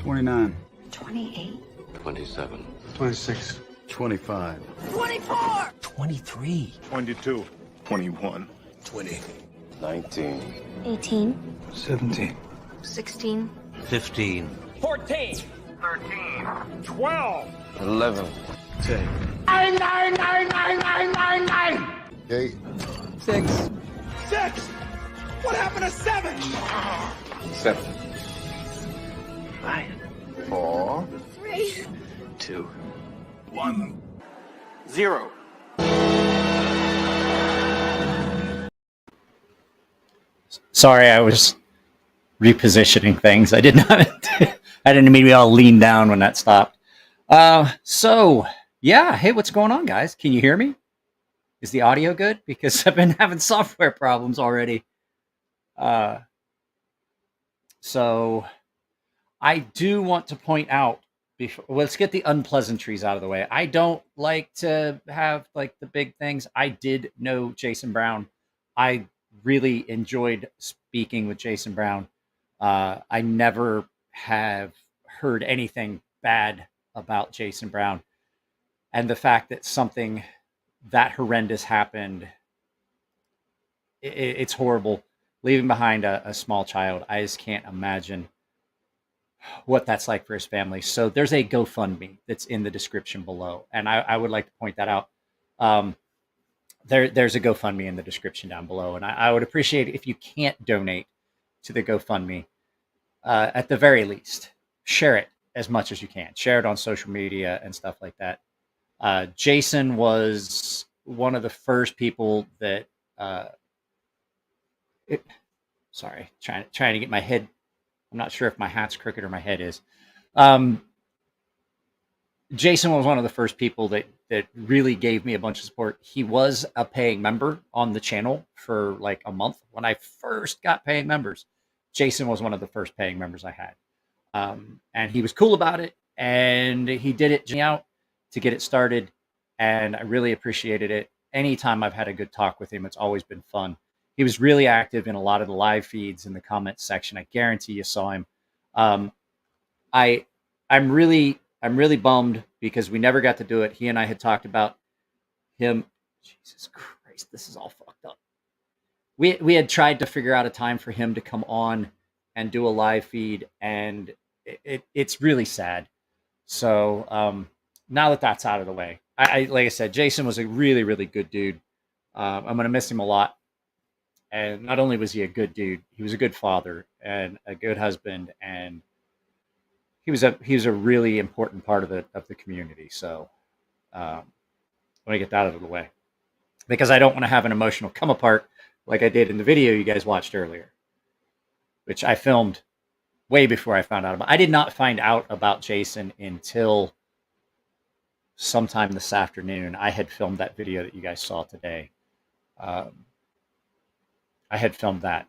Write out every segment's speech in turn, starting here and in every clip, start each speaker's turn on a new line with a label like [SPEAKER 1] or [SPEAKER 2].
[SPEAKER 1] 29.
[SPEAKER 2] 28.
[SPEAKER 3] 27.
[SPEAKER 1] 26.
[SPEAKER 4] 25.
[SPEAKER 2] 24.
[SPEAKER 5] 23.
[SPEAKER 1] 22. 21.
[SPEAKER 5] 20.
[SPEAKER 3] 19.
[SPEAKER 2] 18.
[SPEAKER 1] 17.
[SPEAKER 2] 16.
[SPEAKER 5] 15.
[SPEAKER 6] 14.
[SPEAKER 1] 13. 12.
[SPEAKER 3] 11.
[SPEAKER 4] 10.
[SPEAKER 3] 8.
[SPEAKER 5] 6.
[SPEAKER 6] 6. What happened to 7?
[SPEAKER 3] 7.
[SPEAKER 1] 5.
[SPEAKER 3] 4.
[SPEAKER 2] 3.
[SPEAKER 1] 2. 1.
[SPEAKER 6] 0.
[SPEAKER 7] Sorry, I was repositioning things. I did not. I didn't immediately all lean down when that stopped. So yeah. Hey, what's going on, guys? Can you hear me? Is the audio good? Because I've been having software problems already. So I do want to point out before, let's get the unpleasantries out of the way. I don't like to have like the big things. I did know Jason Brown. I really enjoyed speaking with Jason Brown. I never have heard anything bad about Jason Brown. And the fact that something that horrendous happened, it's horrible. Leaving behind a small child, I just can't imagine what that's like for his family. So there's a GoFundMe that's in the description below. And I would like to point that out. There's a GoFundMe in the description down below. And I would appreciate it if you can't donate to the GoFundMe. At the very least, share it as much as you can. Share it on social media and stuff like that. Jason was one of the first people that... sorry, trying to get my head... I'm not sure if my hat's crooked or my head is. Jason was one of the first people that really gave me a bunch of support. He was a paying member on the channel for like a month. When I first got paying members, Jason was one of the first paying members I had. And he was cool about it. And he did it out to get it started. And I really appreciated it. Anytime I've had a good talk with him, it's always been fun. He was really active in a lot of the live feeds in the comments section. I guarantee you saw him. I'm really bummed because we never got to do it. He and I had talked about him. Jesus Christ, this is all fucked up. We had tried to figure out a time for him to come on and do a live feed, and it's really sad. So now that that's out of the way, I like I said, Jason was a really, really good dude. I'm going to miss him a lot. And not only was he a good dude, he was a good father and a good husband, and he was a really important part of the community. So I want to get that out of the way because I don't want to have an emotional come apart like I did in the video you guys watched earlier, which I filmed way before I found out about. I did not find out about Jason until sometime this afternoon. I had filmed that video that you guys saw today. I had filmed that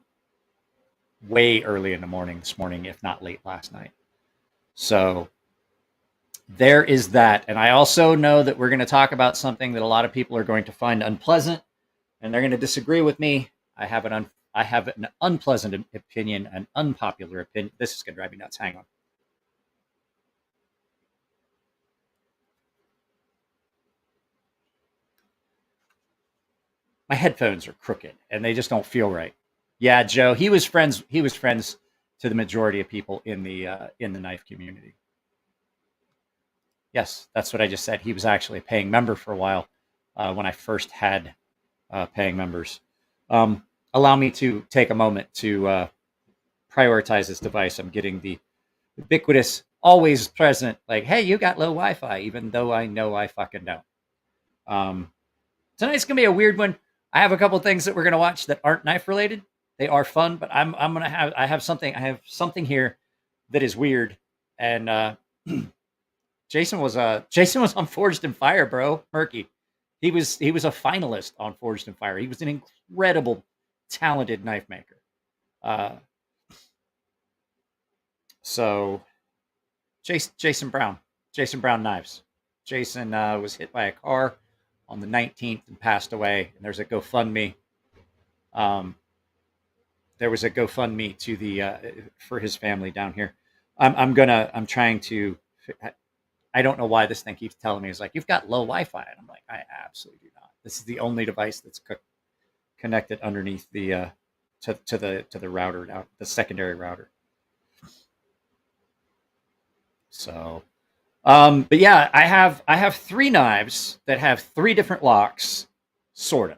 [SPEAKER 7] way early in the morning this morning, if not late last night. So there is that. And I also know that we're going to talk about something that a lot of people are going to find unpleasant, and they're going to disagree with me. I have an unpleasant opinion, an unpopular opinion. This is going to drive me nuts. Hang on. My headphones are crooked and they just don't feel right. Yeah, Joe, he was friends to the majority of people in the knife community. Yes, that's what I just said. He was actually a paying member for a while when I first had paying members. Allow me to take a moment to prioritize this device. I'm getting the ubiquitous, always present, like, hey, you got low Wi-Fi, even though I know I fucking don't. Tonight's going to be a weird one. I have a couple things that we're going to watch that aren't knife related. They are fun, but I have something here that is weird. And Jason was on Forged in Fire, bro. Murky. He was a finalist on Forged in Fire. He was an incredible, talented knife maker. So Jason Brown knives. Jason was hit by a car on the 19th and passed away. And there's a GoFundMe. There was a GoFundMe to the for his family down here. I'm trying to. I don't know why this thing keeps telling me it's like you've got low Wi-Fi, and I'm like, I absolutely do not. This is the only device that's connected underneath the to the router now, the secondary router. So, but yeah, I have 3 knives that have 3 different locks, sort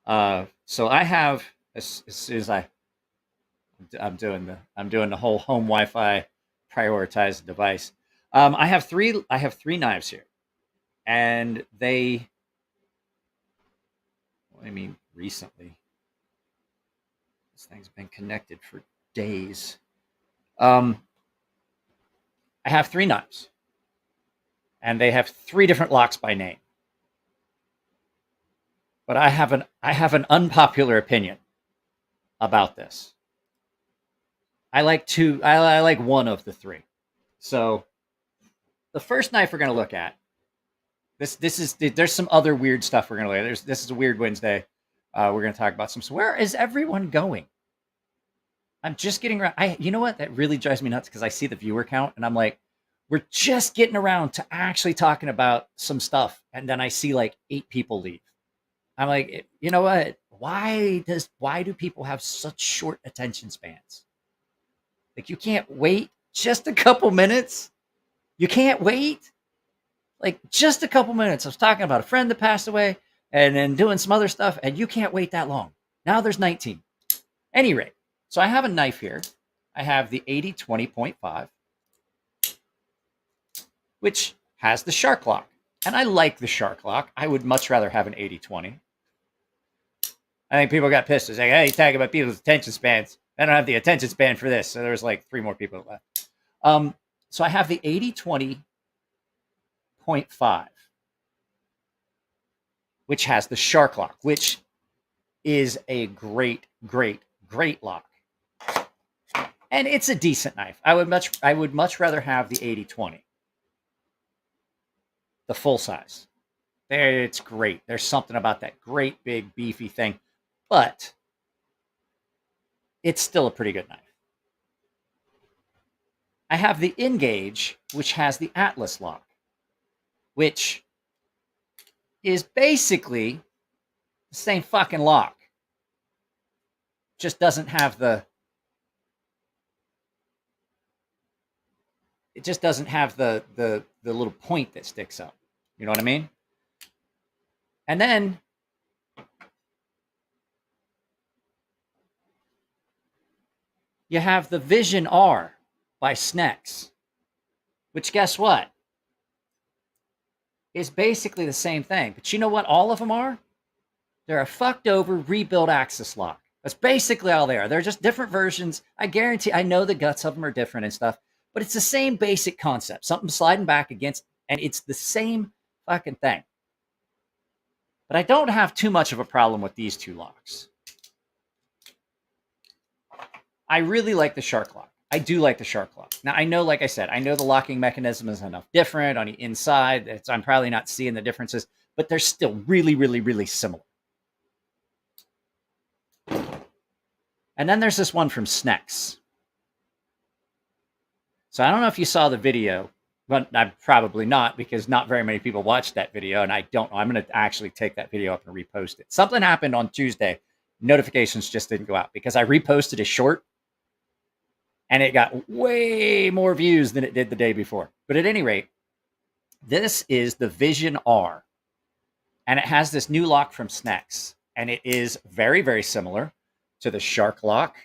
[SPEAKER 7] of. So I have as soon as I'm doing the whole home Wi-Fi prioritized device. I have 3 knives here, and they. I mean, recently, this thing's been connected for days. I have 3 knives, and they have 3 different locks by name. But I have an unpopular opinion about this. I like one of the 3. So the first knife we're going to look at. There's some other weird stuff we're going to look at. This is a weird Wednesday. We're going to talk about some. So where is everyone going? I'm just getting around. You know what? That really drives me nuts because I see the viewer count and I'm like, we're just getting around to actually talking about some stuff. And then I see like 8 people leave. I'm like, you know what? Why do people have such short attention spans? Like, you can't wait just a couple minutes. You can't wait. Like, just a couple minutes. I was talking about a friend that passed away and then doing some other stuff, and you can't wait that long. Now there's 19. Any rate, so I have a knife here. I have the 80-20.5, which has the shark lock. And I like the shark lock. I would much rather have an 80-20. I think people got pissed. It's like, hey, you talking about people's attention spans. I don't have the attention span for this. So there's like 3 more people left. So I have the 80-20.5, which has the shark lock, which is a great, great, great lock. And it's a decent knife. I would much rather have the 80-20. The full size. It's great. There's something about that great big beefy thing. But it's still a pretty good knife. I have the Engage, which has the Atlas lock, which is basically the same fucking lock. Just doesn't have the little point that sticks up. You know what I mean? And then you have the Vision R by Snex, which, guess what? Is basically the same thing. But you know what all of them are? They're a fucked over rebuild Axis lock. That's basically all they are. They're just different versions. I guarantee, I know the guts of them are different and stuff, but it's the same basic concept. Something sliding back against, and it's the same fucking thing. But I don't have too much of a problem with these 2 locks. I really like the shark lock. I do like the shark lock. Now, I know, like I said, I know the locking mechanism is enough different on the inside. I'm probably not seeing the differences, but they're still really, really, really similar. And then there's this one from Snex. So I don't know if you saw the video, but I'm probably not, because not very many people watched that video, and I don't know. I'm going to actually take that video up and repost it. Something happened on Tuesday. Notifications just didn't go out because I reposted a short, and it got way more views than it did the day before. But at any rate, this is the Vision R, and it has this new lock from Snex, and it is very, very similar to the shark lock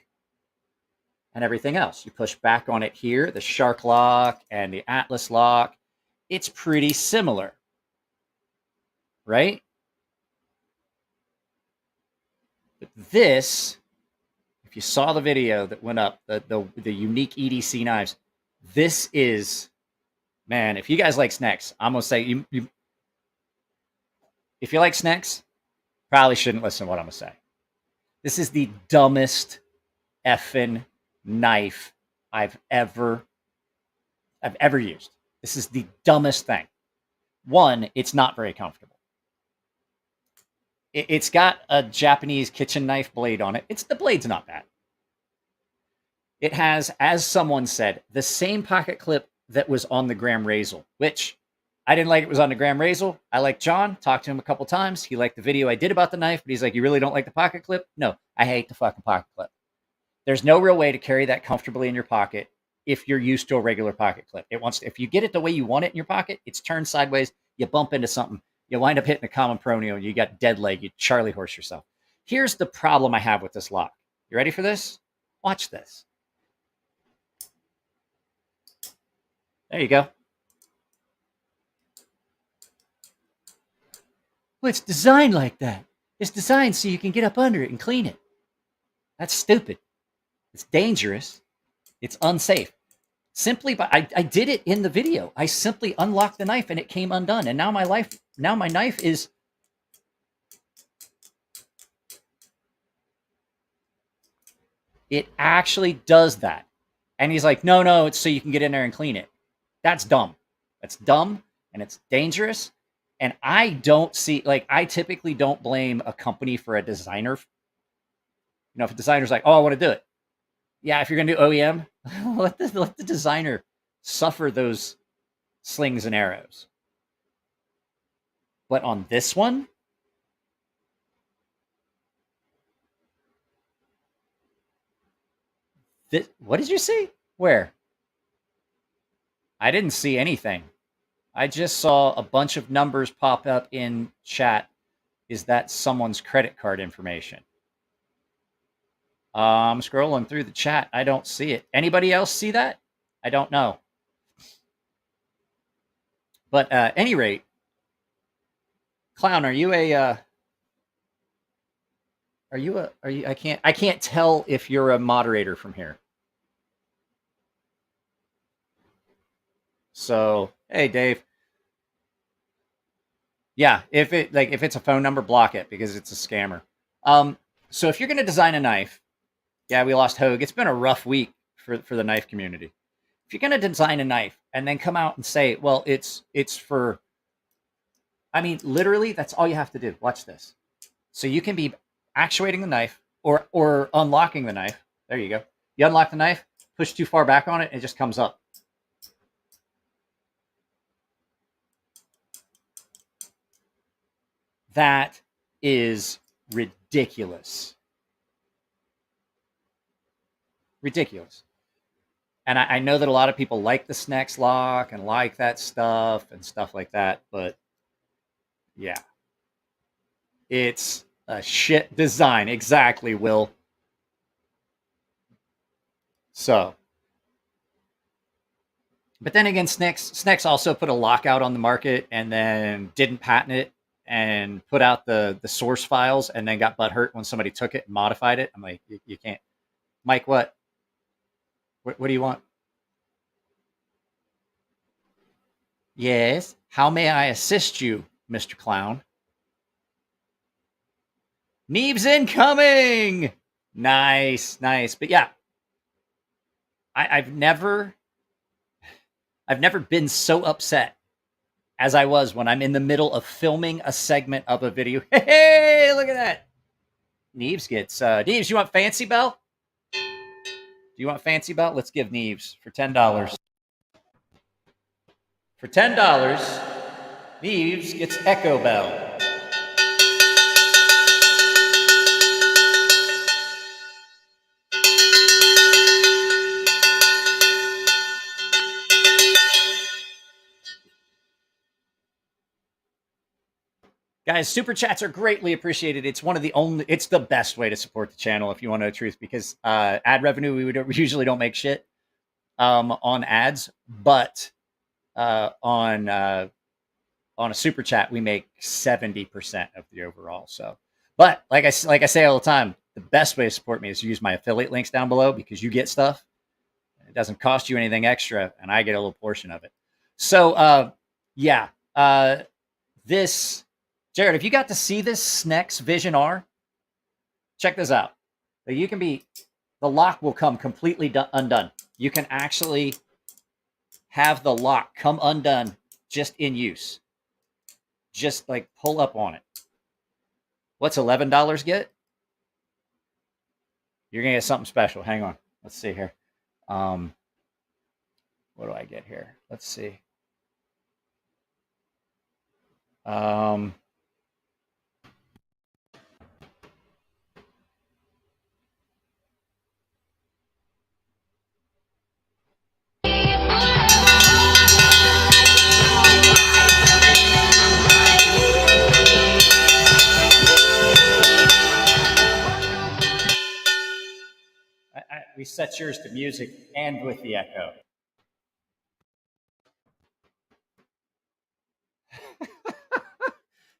[SPEAKER 7] and everything else. You push back on it here, the shark lock and the Atlas lock. It's pretty similar, right? But this, if you saw the video that went up, the unique EDC knives, this is, man, if you guys like Snex, I'm going to say, if you like Snex, probably shouldn't listen to what I'm going to say. This is the dumbest effing knife I've ever used. This is the dumbest thing. One, it's not very comfortable. It's got a Japanese kitchen knife blade on it. The blade's not bad. It has, as someone said, the same pocket clip that was on the Graham Razel, which I didn't like it was on the Graham Razel. I like John, talked to him a couple times. He liked the video I did about the knife, but he's like, you really don't like the pocket clip? No, I hate the fucking pocket clip. There's no real way to carry that comfortably in your pocket if you're used to a regular pocket clip. If you get it the way you want it in your pocket, it's turned sideways, you bump into something, you wind up hitting a common pronio, and you got dead leg, you Charlie horse yourself. Here's the problem I have with this lock. You ready for this? Watch this. There you go. Well, it's designed like that. It's designed so you can get up under it and clean it. That's stupid. It's dangerous. It's unsafe. Simply by I did it in the video. I simply unlocked the knife and it came undone. And now my knife is it actually does that. And he's like, no, it's so you can get in there and clean it. That's dumb. That's dumb and it's dangerous. And I don't see, like, I typically don't blame a company for a designer. You know, if a designer's like, oh, I want to do it. Yeah, if you're going to do OEM, let the designer suffer those slings and arrows. But on this one, what did you see? Where? I didn't see anything. I just saw a bunch of numbers pop up in chat. Is that someone's credit card information? I'm scrolling through the chat. I don't see it. Anybody else see that? I don't know. But at any rate, Clown, I can't tell if you're a moderator from here. So, hey, Dave. Yeah, if it's a phone number, block it because it's a scammer. So if you're going to design a knife, yeah, we lost Hogue. It's been a rough week for the knife community. If you're going to design a knife and then come out and say, well, it's for, I mean, literally, that's all you have to do. Watch this. So you can be actuating the knife or unlocking the knife. There you go. You unlock the knife, push too far back on it, and it just comes up. That is ridiculous. Ridiculous. And I know that a lot of people like the Snex lock and like that stuff and stuff like that, but yeah. It's a shit design. Exactly, Will. So. But then again, Snex also put a lockout on the market and then didn't patent it and put out the source files and then got butthurt when somebody took it and modified it. I'm like, you can't. Mike, what? What do you want? Yes. How may I assist you, Mr. Clown? Neebs incoming! Nice. But yeah, I've never been so upset as I was when I'm in the middle of filming a segment of a video. Hey, look at that. Neebs gets, Neebs, you want Fancy Bell? Do you want Fancy Bell? Let's give Neebs for $10. For $10, Neebs gets Echo Bell. Guys, super chats are greatly appreciated. It's it's the best way to support the channel if you want to know the truth, because ad revenue, we usually don't make shit on ads, but on a super chat, we make 70% of the overall. So, but like I say all the time, the best way to support me is to use my affiliate links down below because you get stuff. It doesn't cost you anything extra, and I get a little portion of it. So, yeah, this. Jared, if you got to see this Snex Vision R, check this out. The lock will come completely undone. You can actually have the lock come undone just in use. Just like pull up on it. What's $11 get? You're going to get something special. Hang on. Let's see here. What do I get here? Let's see. We set yours to music and with the echo.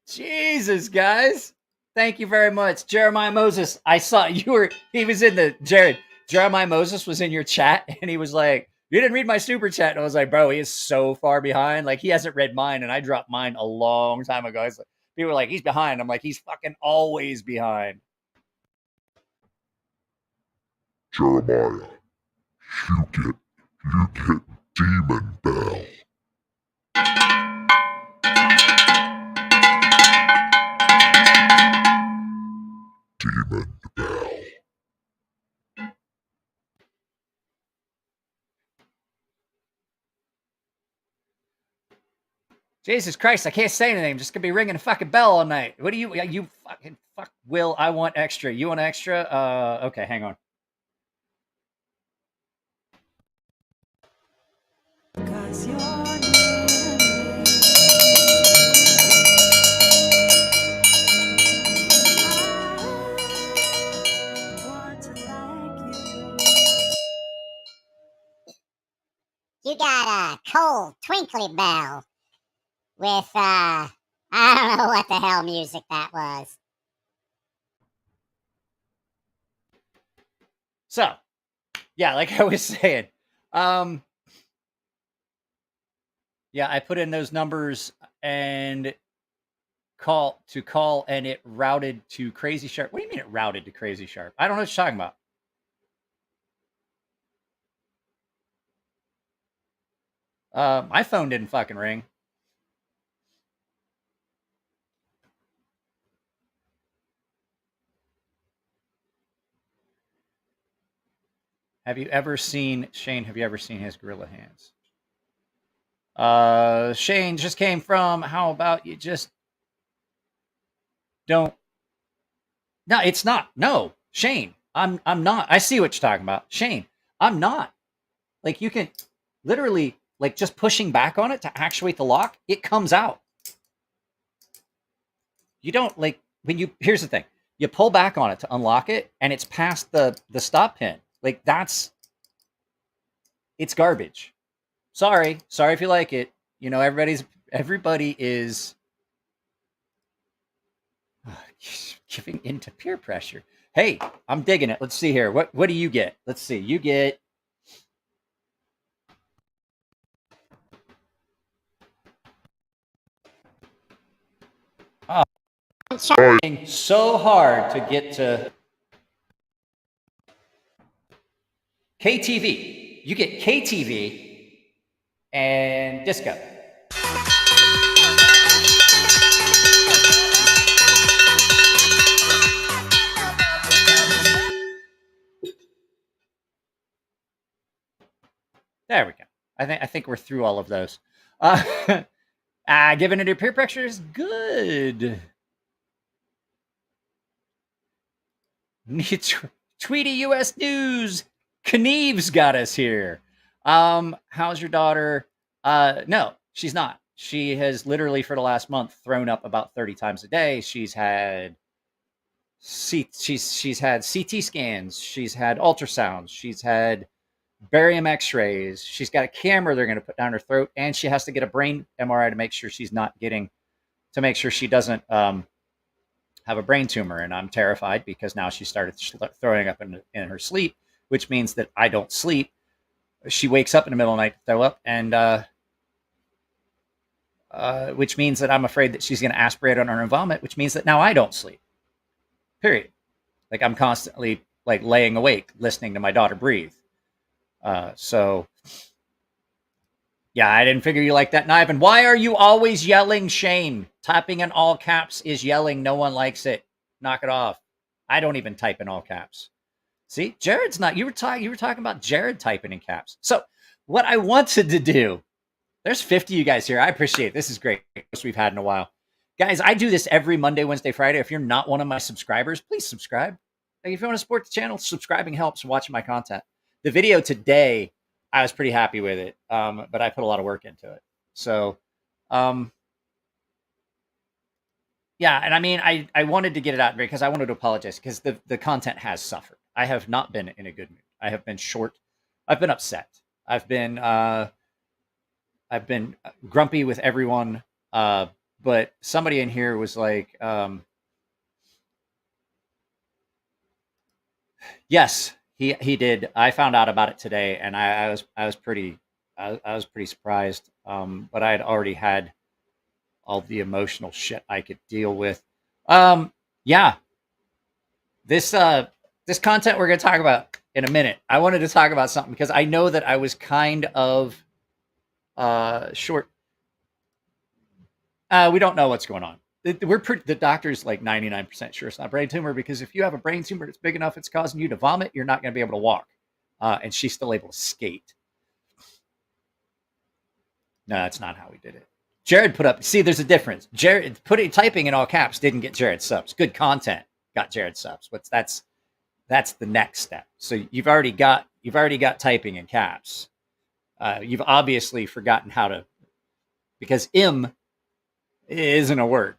[SPEAKER 7] Jesus, guys. Thank you very much. Jeremiah Moses, I saw he was in the, Jeremiah Moses was in your chat and he was like, you didn't read my super chat. And I was like, bro, he is so far behind. Like, he hasn't read mine and I dropped mine a long time ago. People were like, he's behind. I'm like, he's fucking always behind.
[SPEAKER 4] Jeremiah, you get Demon Bell. Demon Bell.
[SPEAKER 7] Jesus Christ, I can't say anything. I'm just gonna be ringing a fucking bell all night. What do you fucking fuck Will, I want extra. You want extra? Okay, hang on.
[SPEAKER 8] You got a cold twinkly bell with, I don't know what the hell music that was.
[SPEAKER 7] So, yeah, like I was saying, yeah, I put in those numbers and call and it routed to Crazy Sharp. What do you mean it routed to Crazy Sharp? I don't know what you're talking about. My phone didn't fucking ring. Have you ever seen Shane? Have you ever seen his gorilla hands? Shane just came from. How about you just don't? No, it's not. No, Shane, I'm not. I see what you're talking about, Shane. I'm not. Like, you can literally, like, just pushing back on it to actuate the lock, it comes out. You don't, like, when you, here's the thing, you pull back on it to unlock it and it's past the stop pin. Like, it's garbage. Sorry if you like it. You know, everybody is giving into peer pressure. Hey, I'm digging it. Let's see here. What do you get? Let's see. You get trying so hard to get to KTV. You get KTV and disco. There we go. I think we're through all of those. Giving it a peer pressure is good. Tweety U.S. News. Knieves got us here. How's your daughter? No, she's not. She has literally for the last month thrown up about 30 times a day. She's had she's had CT scans. She's had ultrasounds. She's had barium x-rays. She's got a camera they're going to put down her throat, and she has to get a brain MRI to make sure she's not getting, to make sure she doesn't have a brain tumor. And I'm terrified because now she started throwing up in her sleep, which means that I don't sleep. She wakes up in the middle of the night to throw up, and which means that I'm afraid that she's going to aspirate on her own vomit, which means that now I don't sleep. Period. Like, I'm constantly like laying awake listening to my daughter breathe. So yeah, I didn't figure you like that, Niven. Why are you always yelling, Shane? Typing in all caps is yelling. No one likes it. Knock it off. I don't even type in all caps. See, Jared's not. You were talking about Jared typing in caps. So what I wanted to do, there's 50 of you guys here. I appreciate it. This is great. Most we've had in a while. Guys, I do this every Monday, Wednesday, Friday. If you're not one of my subscribers, please subscribe. Like, if you want to support the channel, subscribing helps watching my content. The video today, I was pretty happy with it, but I put a lot of work into it. So, yeah, and I mean, I wanted to get it out because I wanted to apologize because the content has suffered. I have not been in a good mood. I have been short. I've been upset. I've been grumpy with everyone. But somebody in here was like, yes, he did. I found out about it today, and I was pretty surprised. But I had already had all the emotional shit I could deal with. Yeah, this content we're gonna talk about in a minute. I wanted to talk about something because I know that I was kind of short. We don't know what's going on. The doctor's like 99% sure it's not a brain tumor because if you have a brain tumor that's big enough it's causing you to vomit, you're not going to be able to walk. And she's still able to skate. No, that's not how we did it. Jared put up. See, there's a difference. Jared typing in all caps didn't get Jared subs. Good content got Jared subs. That's the next step. So you've already got typing in caps. You've obviously forgotten how to, because isn't a word.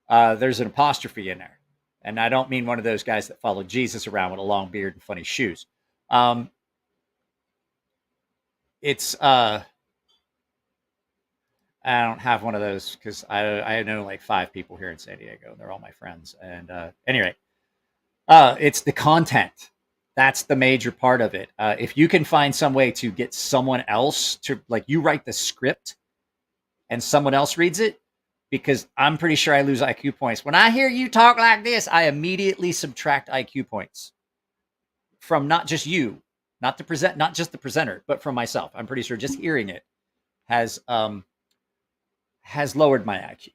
[SPEAKER 7] There's an apostrophe in there. And I don't mean one of those guys that follow Jesus around with a long beard and funny shoes. I don't have one of those because I know like 5 people here in San Diego. They're all my friends. And anyway, it's the content. That's the major part of it. If you can find some way to get someone else to, like, you write the script and someone else reads it, because I'm pretty sure I lose IQ points. When I hear you talk like this, I immediately subtract IQ points from not just you, not just the presenter, but from myself. I'm pretty sure just hearing it has lowered my IQ.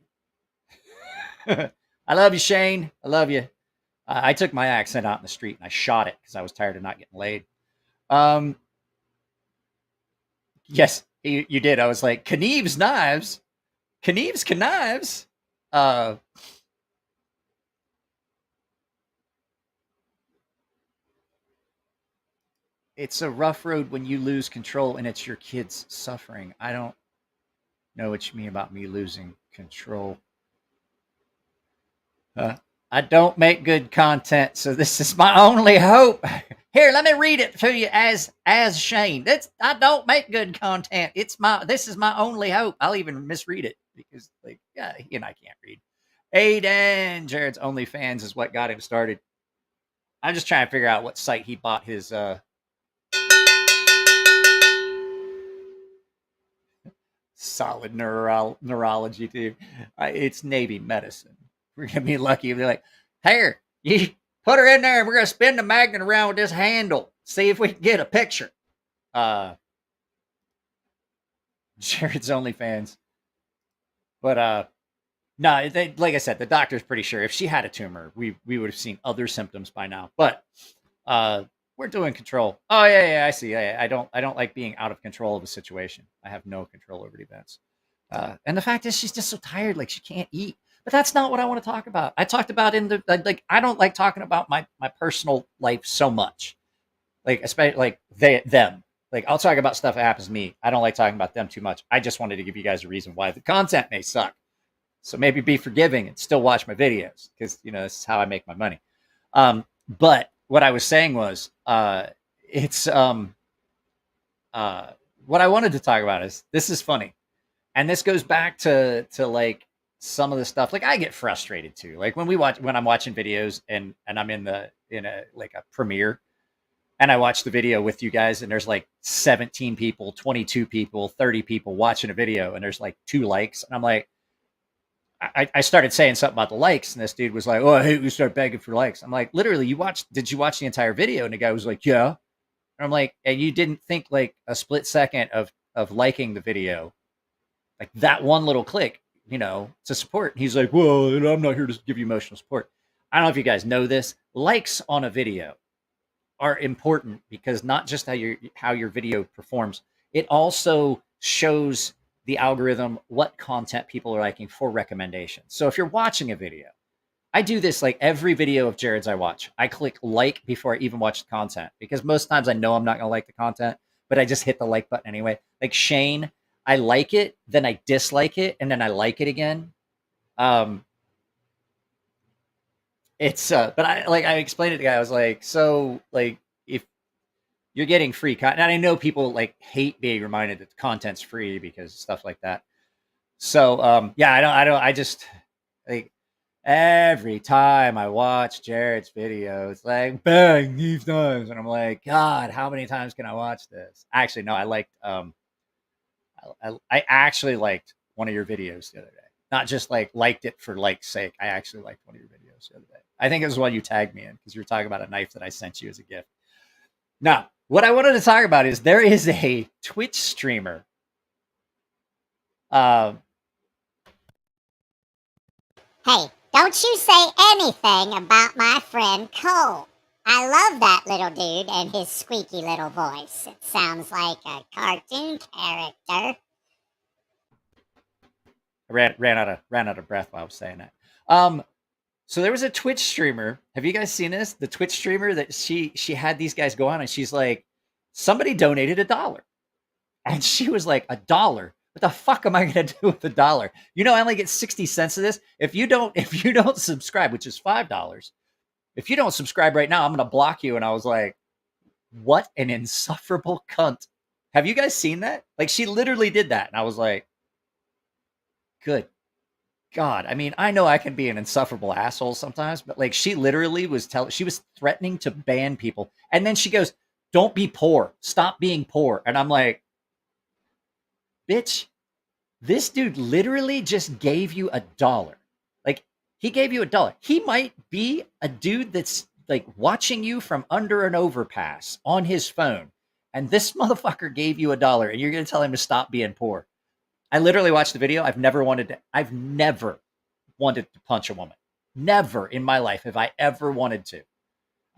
[SPEAKER 7] I love you, Shane. I love you. I took my accent out in the street and I shot it because I was tired of not getting laid. Yes, you did. I was like, Knieves knives. Knieves knives. It's a rough road when you lose control and it's your kids suffering. I don't know what you mean about me losing control. I don't make good content, so this is my only hope. Here, let me read it to you as Shane. I don't make good content. This is my only hope. I'll even misread it because, like, yeah, he and I can't read. Aiden, Jared's OnlyFans is what got him started. I'm just trying to figure out what site he bought his solid neurology to. It's Navy medicine. We're gonna be lucky if they're like, here, you put her in there and we're gonna spin the magnet around with this handle. See if we can get a picture. Jared's OnlyFans. But no, like I said, the doctor's pretty sure if she had a tumor, we would have seen other symptoms by now. But we're doing control. Oh yeah, I see. I don't like being out of control of a situation. I have no control over the events. And the fact is, she's just so tired, like she can't eat. But that's not what I want to talk about. I talked about I don't like talking about my personal life so much. Like, especially like them. Like, I'll talk about stuff that happens to me. I don't like talking about them too much. I just wanted to give you guys a reason why the content may suck. So maybe be forgiving and still watch my videos because, you know, this is how I make my money. But what I was saying was, what I wanted to talk about is, this is funny. And this goes back to like some of the stuff. Like, I get frustrated too. Like when I'm watching videos and I'm in a premiere and I watch the video with you guys and there's like 17 people, 22 people, 30 people watching a video and there's like 2 likes. And I'm like, I started saying something about the likes and this dude was like, oh, I hate when you start begging for likes. I'm like, literally, did you watch the entire video? And the guy was like, yeah. And I'm like, and you didn't think like a split second of liking the video, like that one little click, you know, to support. And he's like, well, I'm not here to give you emotional support. I don't know if you guys know this. Likes on a video are important because not just how your video performs, it also shows the algorithm what content people are liking for recommendations. So if you're watching a video, I do this like every video of Jared's I watch. I click like before I even watch the content because most times I know I'm not going to like the content, but I just hit the like button anyway. Like Shane, I like it, then I dislike it, and then I like it again. But I explained it to the guy. I was like, so like if you're getting free content, and I know people like hate being reminded that the content's free because stuff like that. So yeah, I just like every time I watch Jared's video, it's like bang, these times, and I'm like, God, how many times can I watch this? Actually, no, I liked I actually liked one of your videos the other day. Not just like liked it for like's sake. I actually liked one of your videos the other day. I think it was one you tagged me in because you were talking about a knife that I sent you as a gift. Now, what I wanted to talk about is there is a Twitch streamer.
[SPEAKER 8] Hey, don't you say anything about my friend Cole. I love that little dude and his squeaky little voice. It sounds like a cartoon character.
[SPEAKER 7] I ran out of breath while I was saying that. So there was a Twitch streamer. Have you guys seen this? The Twitch streamer that she had these guys go on, and she's like, somebody donated $1, and she was like, $1. What the fuck am I gonna do with $1? You know, I only get 60 cents of this. If you don't subscribe, which is $5, if you don't subscribe right now, I'm gonna block you. And I was like, what an insufferable cunt. Have you guys seen that? Like, she literally did that, and I was like, good God. I mean, I know I can be an insufferable asshole sometimes, but like she literally she was threatening to ban people. And then she goes, don't be poor. Stop being poor. And I'm like, bitch, this dude literally just gave you $1. Like, he gave you $1. He might be a dude that's like watching you from under an overpass on his phone. And this motherfucker gave you $1 and you're going to tell him to stop being poor. I literally watched the video. I've never wanted to punch a woman. Never in my life have I ever wanted to.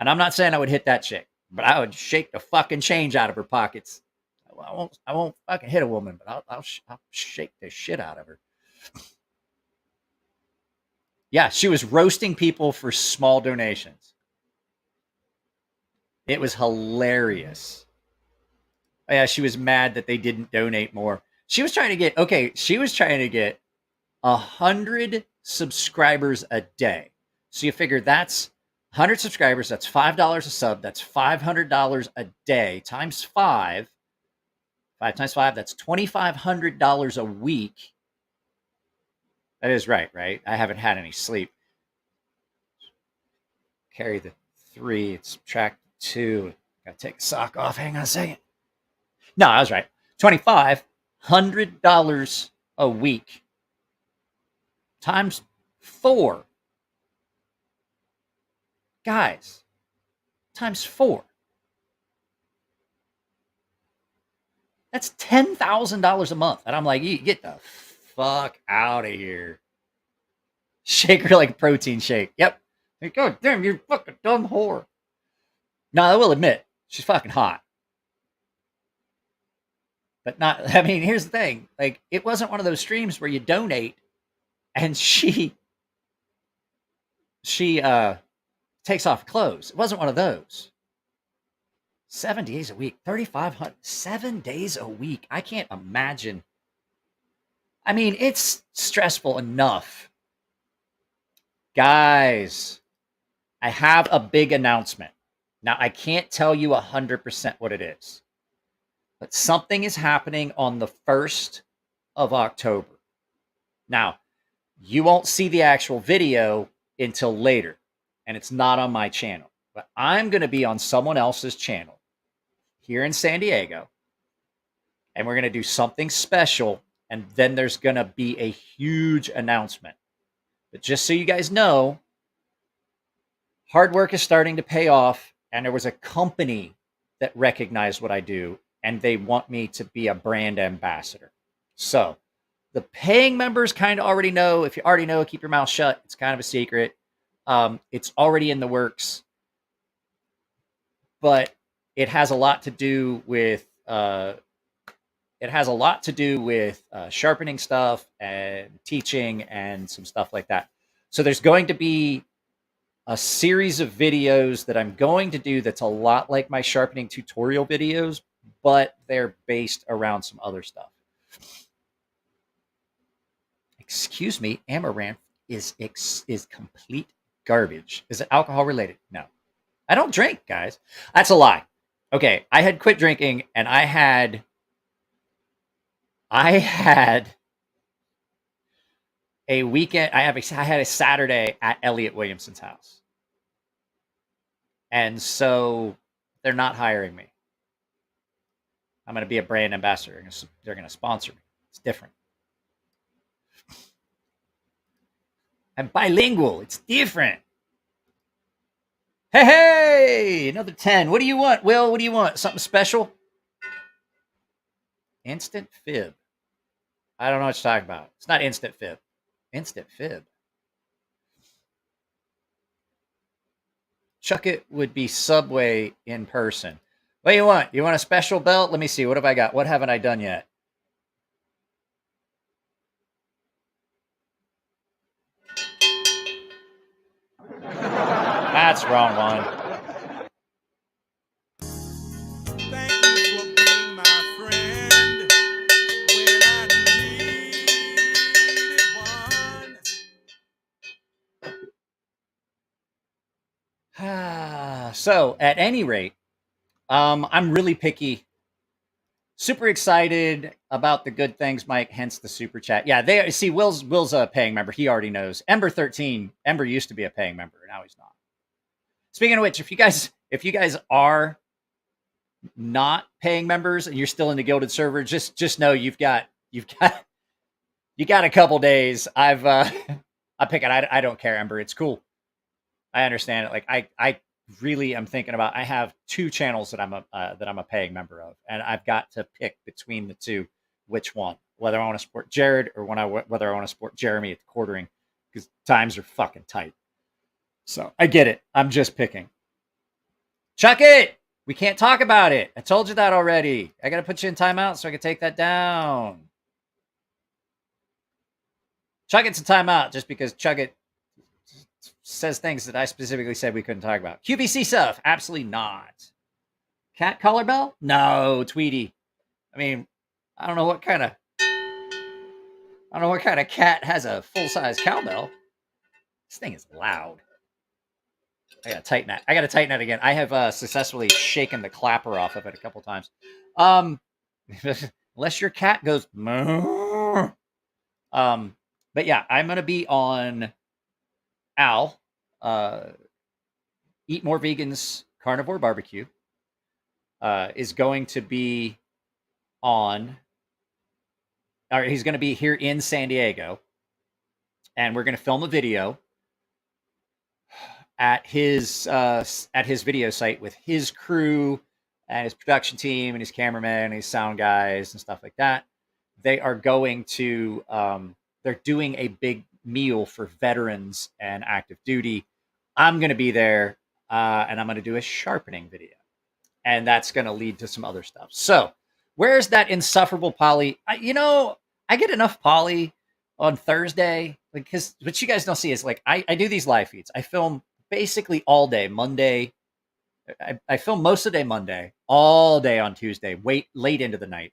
[SPEAKER 7] And I'm not saying I would hit that chick, but I would shake the fucking change out of her pockets. I won't fucking hit a woman, but I'll shake the shit out of her. Yeah, she was roasting people for small donations. It was hilarious. Oh, yeah, she was mad that they didn't donate more. She was trying to get 100 subscribers a day. So you figure that's 100 subscribers. That's $5 a sub. That's $500 a day times 5. 5 times 5. That's $2,500 a week. That is right? I haven't had any sleep. Carry the 3. Subtract 2. Gotta take the sock off. Hang on a second. No, I was right. $2,500 a week times 4. Guys, times 4. That's $10,000 a month. And I'm like, you get the fuck out of here. Shake her like a protein shake. Yep. God damn, you're fucking dumb whore. Now, I will admit, she's fucking hot. But not, I mean, here's the thing. Like, it wasn't one of those streams where you donate and she takes off clothes. It wasn't one of those. 7 days a week, 3,500, 7 days a week. I can't imagine. I mean, it's stressful enough. Guys, I have a big announcement. Now, I can't tell you 100% what it is, but something is happening on the 1st of October. Now, you won't see the actual video until later, and it's not on my channel, but I'm going to be on someone else's channel here in San Diego, and we're going to do something special, and then there's going to be a huge announcement. But just so you guys know, hard work is starting to pay off, and there was a company that recognized what I do, and they want me to be a brand ambassador. So the paying members kind of already know. If you already know, keep your mouth shut. It's kind of a secret. It's already in the works. but it has a lot to do with sharpening stuff and teaching and some stuff like that. So there's going to be a series of videos that I'm going to do that's a lot like my sharpening tutorial videos, but they're based around some other stuff. Excuse me, Amaranth is complete garbage. Is it alcohol related? No. I don't drink, guys. That's a lie. Okay, I had quit drinking and I had a weekend. I had a Saturday at Elliot Williamson's house. And so they're not hiring me. I'm going to be a brand ambassador. They're going to sponsor me. It's different. I'm bilingual. It's different. Hey, another 10. What do you want, Will? What do you want? Something special? Instant fib. I don't know what you're talking about. It's not instant fib. Instant fib. Chuck It would be Subway in person. What do you want? You want a special belt? Let me see. What have I got? What haven't I done yet? That's the wrong one.
[SPEAKER 9] Thank you for being my friend when I needed one.
[SPEAKER 7] So, at any rate, I'm really picky. Super excited about the good things, Mike. Hence the super chat. Yeah, they see. Will's a paying member. He already knows. Ember 13. Ember used to be a paying member. Now he's not. Speaking of which, if you guys are not paying members and you're still in the Gilded server, just know you got a couple days. I pick it. I don't care, Ember. It's cool. I understand it. Like I really am thinking about. I have 2 channels that I'm a paying member of, and I've got to pick between the 2 which one, whether I want to support Jared or whether I want to support Jeremy at the quartering, because times are fucking tight. So I get it. I'm just picking. Chuck It! We can't talk about it. I told you that already. I got to put you in timeout so I can take that down. Chuck It's a timeout just because Chuck It says things that I specifically said we couldn't talk about. QVC stuff? Absolutely not. Cat collar bell? No, Tweety. I mean, I don't know what kind of cat has a full-size cowbell. This thing is loud. I gotta tighten that. Again. I have successfully shaken the clapper off of it a couple times. Unless your cat goes, but yeah, I'm gonna be on Al, Eat More Vegans Carnivore Barbecue, is going to be on, or he's going to be here in San Diego, and we're going to film a video at his video site with his crew and his production team and his cameraman and his sound guys and stuff like that. They are going to, they're doing a big meal for veterans and active duty. I'm going to be there, and I'm going to do a sharpening video, and that's going to lead to some other stuff. So where's that insufferable Polly? I get enough Polly on Thursday, because what you guys don't see is, like, I do these live feeds. I film basically all day Monday. I film most of the day Monday, all day on Tuesday, late into the night,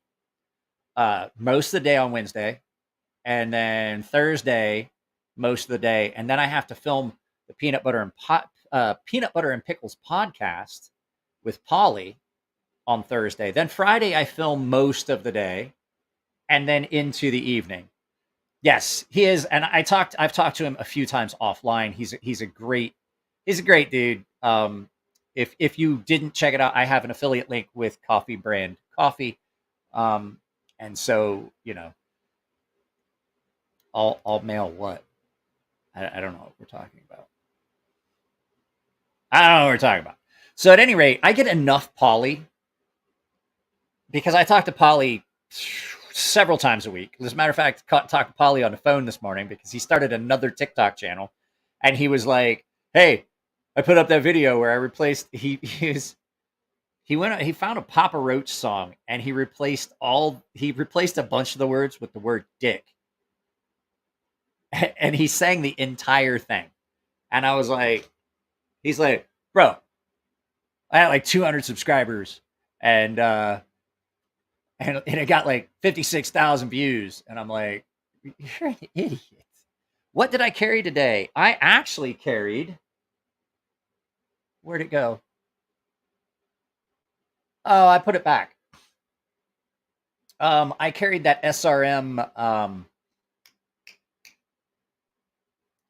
[SPEAKER 7] most of the day on Wednesday, and then Thursday most of the day, and then I have to film the Peanut Butter and Pickles podcast with Polly on Thursday. Then Friday I film most of the day, and then into the evening. Yes, he is, and I've talked to him a few times offline. He's a great dude. If you didn't check it out, I have an affiliate link with Coffee Brand Coffee, and so I'll mail what. I don't know what we're talking about. So at any rate, I get enough Polly because I talk to Polly several times a week. As a matter of fact, talked to Polly on the phone this morning because he started another TikTok channel, and he was like, "Hey, I put up that video where I replaced He found a Papa Roach song and he replaced a bunch of the words with the word dick. And he sang the entire thing. And I was like, he's like, bro, I had like 200 subscribers and it got like 56,000 views. And I'm like, you're an idiot. What did I carry today? I actually carried, where'd it go? Oh, I put it back. I carried that SRM.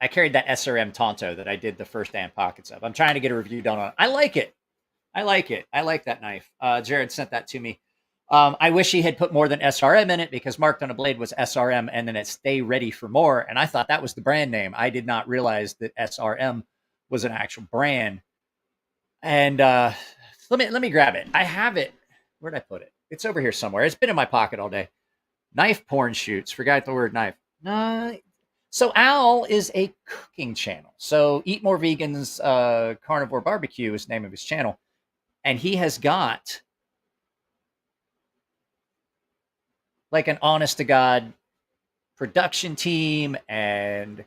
[SPEAKER 7] I carried that SRM Tonto that I did the first damn pockets of. I'm trying to get a review done on it. I like it. I like that knife. Jared sent that to me. I wish he had put more than SRM in it because Marked on a Blade was SRM and then it's Stay Ready for More. And I thought that was the brand name. I did not realize that SRM was an actual brand. And let me grab it. I have it. Where'd I put it? It's over here somewhere. It's been in my pocket all day. Knife porn shoots. Forgot the word knife. So Al is a cooking channel. So Eat More Vegans Carnivore Barbecue is the name of his channel. And he has got like an honest to God production team and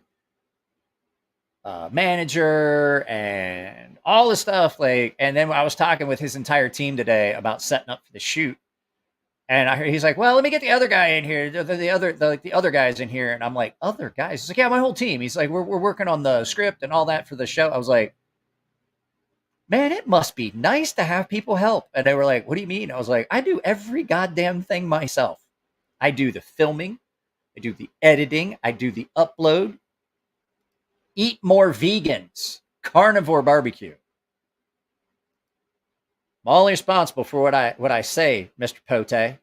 [SPEAKER 7] manager and all this stuff. Like, and then I was talking with his entire team today about setting up for the shoot. And he's like, well, let me get the other guy in here. The other guys in here. And I'm like, other guys? He's like, yeah, my whole team. He's like, we're working on the script and all that for the show. I was like, man, it must be nice to have people help. And they were like, what do you mean? I was like, I do every goddamn thing myself. I do the filming. I do the editing. I do the upload. Eat More Vegans Carnivore Barbecue. I'm only responsible for what I say, Mr. Pote.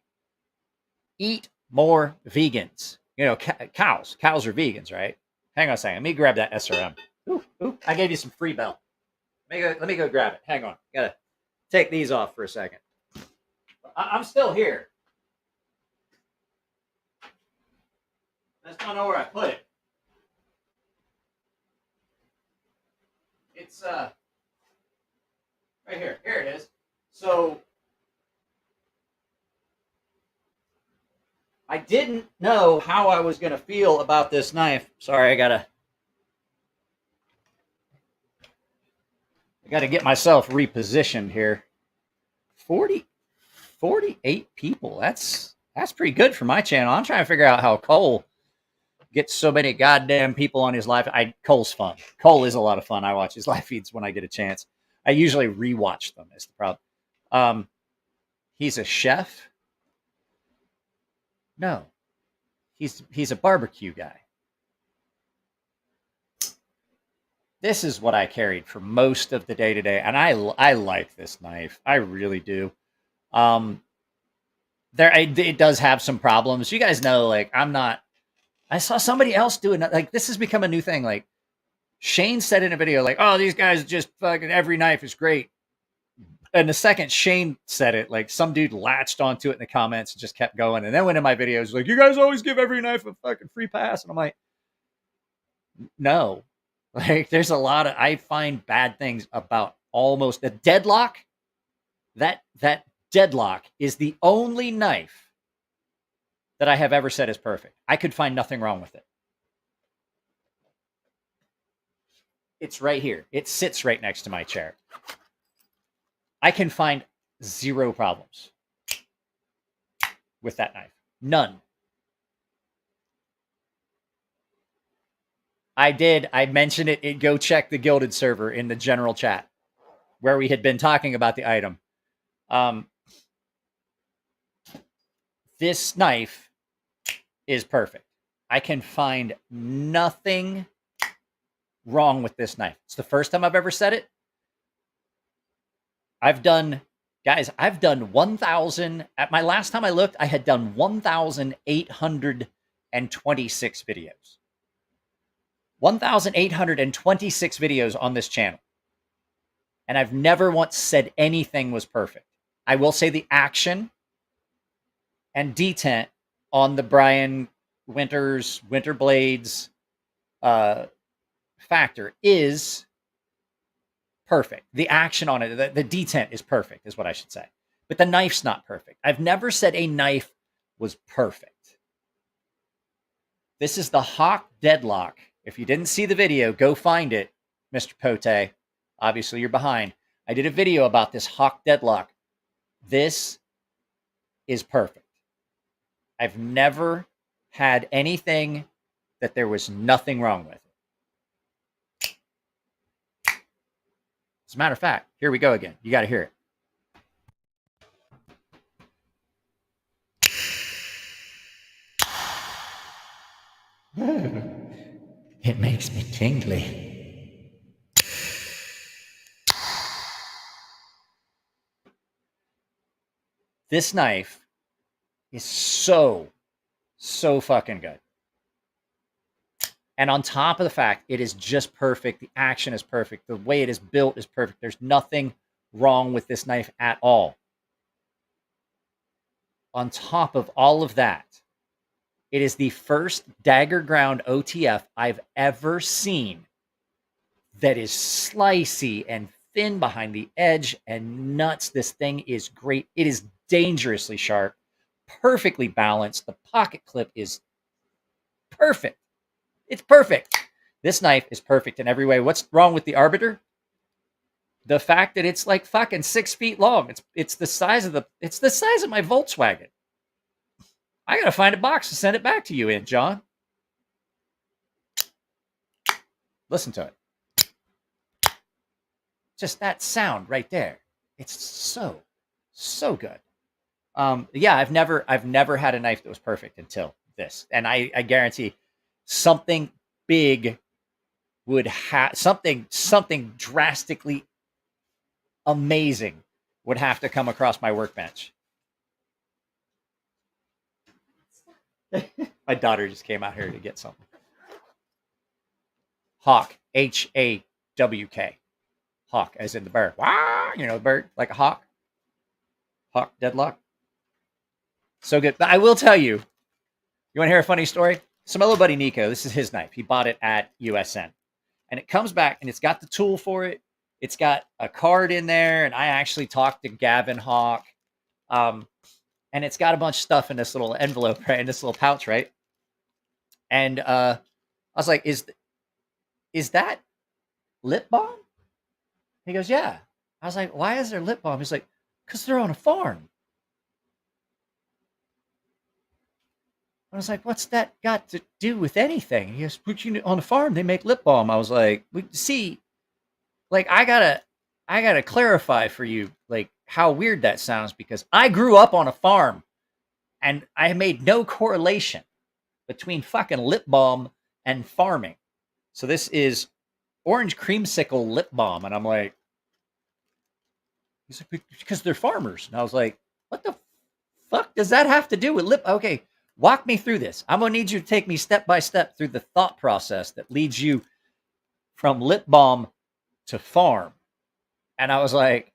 [SPEAKER 7] Eat More Vegans. You know, cows. Cows are vegans, right? Hang on a second. Let me grab that SRM. Ooh, I gave you some free belt. Let me go grab it. Hang on. Gotta take these off for a second. I'm still here. I just don't know where I put it. It's right here. Here it is. So I didn't know how I was going to feel about this knife. Sorry, I gotta get myself repositioned here. 48 people. That's pretty good for my channel. I'm trying to figure out how Cole gets so many goddamn people on his live. Cole's fun. Cole is a lot of fun. I watch his live feeds when I get a chance. I usually rewatch them. Is the problem. He's a chef. No, he's a barbecue guy. This is what I carried for most of the day today, and I like this knife. I really do. It does have some problems. You guys know, like, I saw somebody else doing it. Like, this has become a new thing. Like, Shane said in a video, like, oh, these guys just fucking every knife is great. And the second Shane said it, like, some dude latched onto it in the comments and just kept going. And then went in my videos, like, you guys always give every knife a fucking free pass. And I'm like, no. Like, there's a lot of, I find bad things about almost the Deadlock. That Deadlock is the only knife that I have ever said is perfect. I could find nothing wrong with it. It's right here. It sits right next to my chair. I can find zero problems with that knife. None. I mentioned it. Go check the Gilded server in the general chat where we had been talking about the item. This knife is perfect. I can find nothing wrong with this knife. It's the first time I've ever said it. I've done 1,000. At my last time I looked, I had done 1,826 videos. 1,826 videos on this channel. And I've never once said anything was perfect. I will say the action and detent on the Brian Winters Winter Blades factor is perfect. The action on it, the detent is perfect, is what I should say. But the knife's not perfect. I've never said a knife was perfect. This is the Hawk Deadlock. If you didn't see the video, go find it, Mr. Pote. Obviously, you're behind. I did a video about this Hawk Deadlock. This is perfect. I've never had anything that there was nothing wrong with it. As a matter of fact, here we go again. You got to hear it. It makes me tingly. This knife is so fucking good. And on top of the fact, it is just perfect. The action is perfect. The way it is built is perfect. There's nothing wrong with this knife at all. On top of all of that, it is the first dagger ground OTF I've ever seen that is slicey and thin behind the edge and nuts. This thing is great. It is dangerously sharp, perfectly balanced. The pocket clip is perfect. It's perfect. This knife is perfect in every way. What's wrong with the Arbiter? The fact that it's like fucking 6 feet long. It's the size of my Volkswagen. I gotta find a box to send it back to you in, John. Listen to it. Just that sound right there. It's so good. Yeah, I've never had a knife that was perfect until this, and I guarantee something big would have something drastically amazing would have to come across my workbench. My daughter just came out here to get something. Hawk, Hawk, Hawk, as in the bird. Wah! You know, the bird, like a hawk. Hawk Deadlock. So good. But I will tell you, you want to hear a funny story? So my little buddy Nico, this is his knife. He bought it at USN. And it comes back, and it's got the tool for it. It's got a card in there, and I actually talked to Gavin Hawk. And it's got a bunch of stuff in this little envelope, right? In this little pouch, right? And I was like, is that lip balm? He goes, yeah. I was like, why is there lip balm? He's like, because they're on a farm. I was like, what's that got to do with anything? He goes, on a farm, they make lip balm. I was like, see, like, I gotta clarify for you, like, how weird that sounds, because I grew up on a farm and I made no correlation between fucking lip balm and farming. So this is orange creamsicle lip balm. And I'm like, he's like, because they're farmers. And I was like, what the fuck does that have to do with lip? Okay, walk me through this. I'm going to need you to take me step by step through the thought process that leads you from lip balm to farm. And I was like,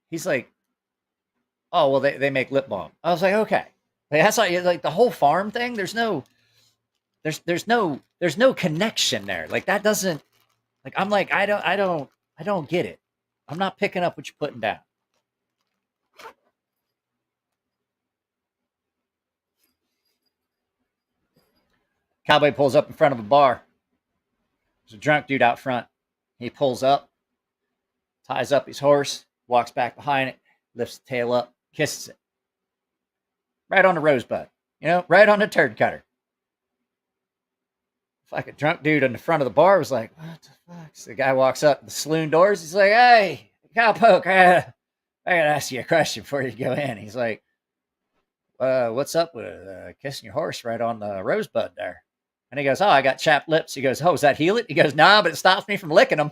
[SPEAKER 7] he's like, oh, well, they make lip balm. I was like, okay. Like, that's like the whole farm thing. There's no connection there. Like, that doesn't, like, I'm like, I don't get it. I'm not picking up what you're putting down. Cowboy pulls up in front of a bar. There's a drunk dude out front. He pulls up, ties up his horse, walks back behind it, lifts the tail up, kisses it. Right on the rosebud. You know, right on the turd cutter. Fucking drunk dude in the front of the bar was like, what the fuck? So the guy walks up the saloon doors. He's like, hey, cowpoke, I gotta ask you a question before you go in. He's like, what's up with kissing your horse right on the rosebud there? And he goes, oh, I got chapped lips. He goes, oh, does that heal it? He goes, nah, but it stops me from licking them.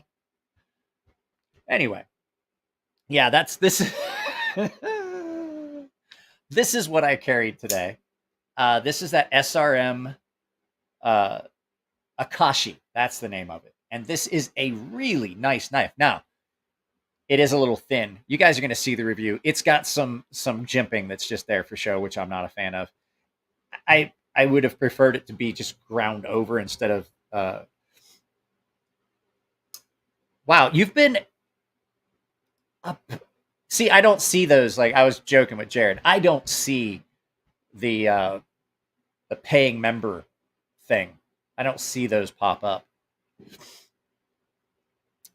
[SPEAKER 7] Anyway. Yeah, this this is what I carried today. This is that SRM Akashi. That's the name of it. And this is a really nice knife. Now, it is a little thin. You guys are going to see the review. It's got some jimping that's just there for show, which I'm not a fan of. I would have preferred it to be just ground over instead of Wow, you've been up. See, I don't see those. Like I was joking with Jared. I don't see the paying member thing. I don't see those pop up.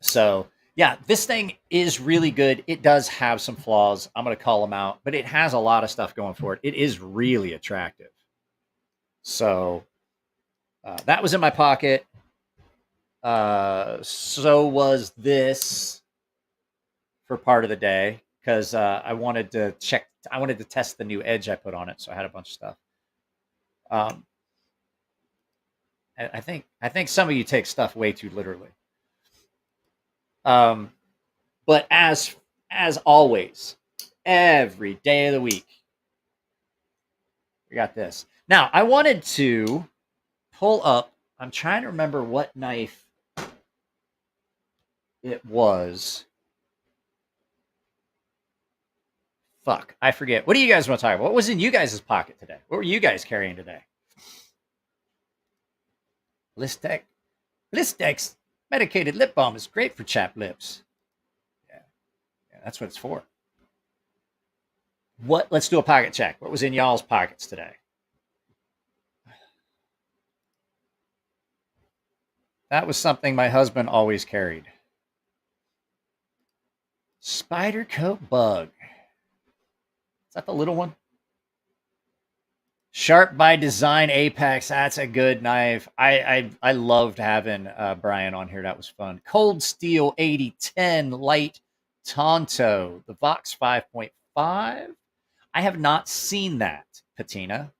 [SPEAKER 7] So yeah, this thing is really good. It does have some flaws. I'm going to call them out, but it has a lot of stuff going for it. It is really attractive. So that was in my pocket. So was this for part of the day because I wanted to check. I wanted to test the new edge I put on it, so I had a bunch of stuff. I think some of you take stuff way too literally. But as always, every day of the week, we got this. Now, I wanted to pull up. I'm trying to remember what knife it was. Fuck, I forget. What do you guys want to talk about? What was in you guys' pocket today? What were you guys carrying today? Blistex medicated lip balm is great for chapped lips. Yeah, that's what it's for. Let's do a pocket check. What was in y'all's pockets today? That was something my husband always carried. Spider Coat Bug. Is that the little one? Sharp by Design Apex. That's a good knife. I loved having Brian on here. That was fun. Cold Steel 8010 Light Tonto. The Vox 5.5. I have not seen that, Patina.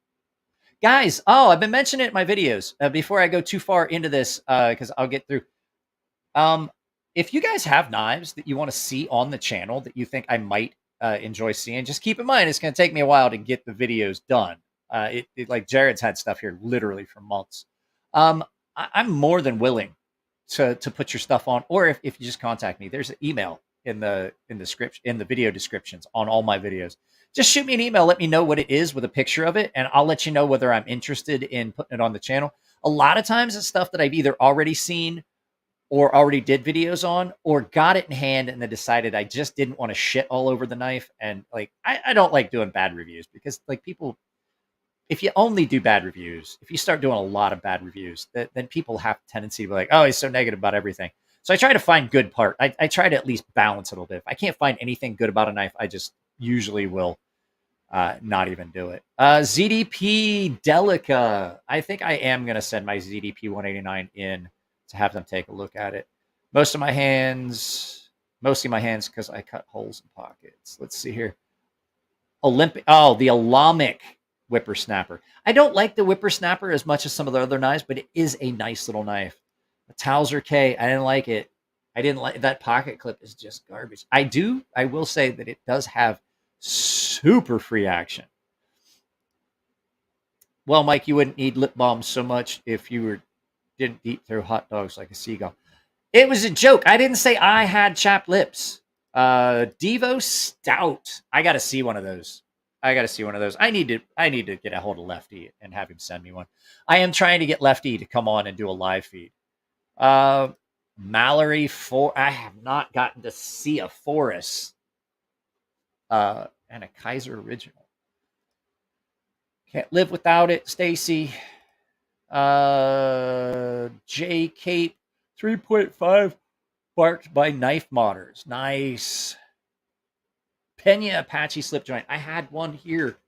[SPEAKER 7] Guys, I've been mentioning it in my videos. Before I go too far into this, because I'll get through. If you guys have knives that you want to see on the channel that you think I might enjoy seeing, just keep in mind it's going to take me a while to get the videos done. Like Jared's had stuff here literally for months. I'm more than willing to put your stuff on, or if you just contact me, there's an email in the script, in the video descriptions on all my videos. Just shoot me an email, let me know what it is with a picture of it, and I'll let you know whether I'm interested in putting it on the channel. A lot of times it's stuff that I've either already seen or already did videos on, or got it in hand and then decided I just didn't want to shit all over the knife. And like, I don't like doing bad reviews because like people, if you only do bad reviews, if you start doing a lot of bad reviews, then people have a tendency to be like, oh, he's so negative about everything. So I try to find good part. I try to at least balance it a little bit. If I can't find anything good about a knife, I just usually will not even do it. ZDP Delica. I think I am going to send my ZDP 189 in to have them take a look at it. Mostly my hands because I cut holes in pockets. Let's see here. The Alamic Whippersnapper. I don't like the Whippersnapper as much as some of the other knives, but it is a nice little knife. The Towser K, I didn't like it. I didn't like that pocket clip is just garbage. I will say that it does have super free action. Well, Mike, you wouldn't need lip balm so much if you didn't eat through hot dogs like a seagull. It was a joke. I didn't say I had chapped lips. Devo Stout. I got to see one of those. I need to get a hold of Lefty and have him send me one. I am trying to get Lefty to come on and do a live feed. Mallory I have not gotten to see a Forest and a Kaiser original. Can't live without it, Stacy. J Cape 3.5 barked by knife modders. Nice. Pena Apache slip joint. I had one here.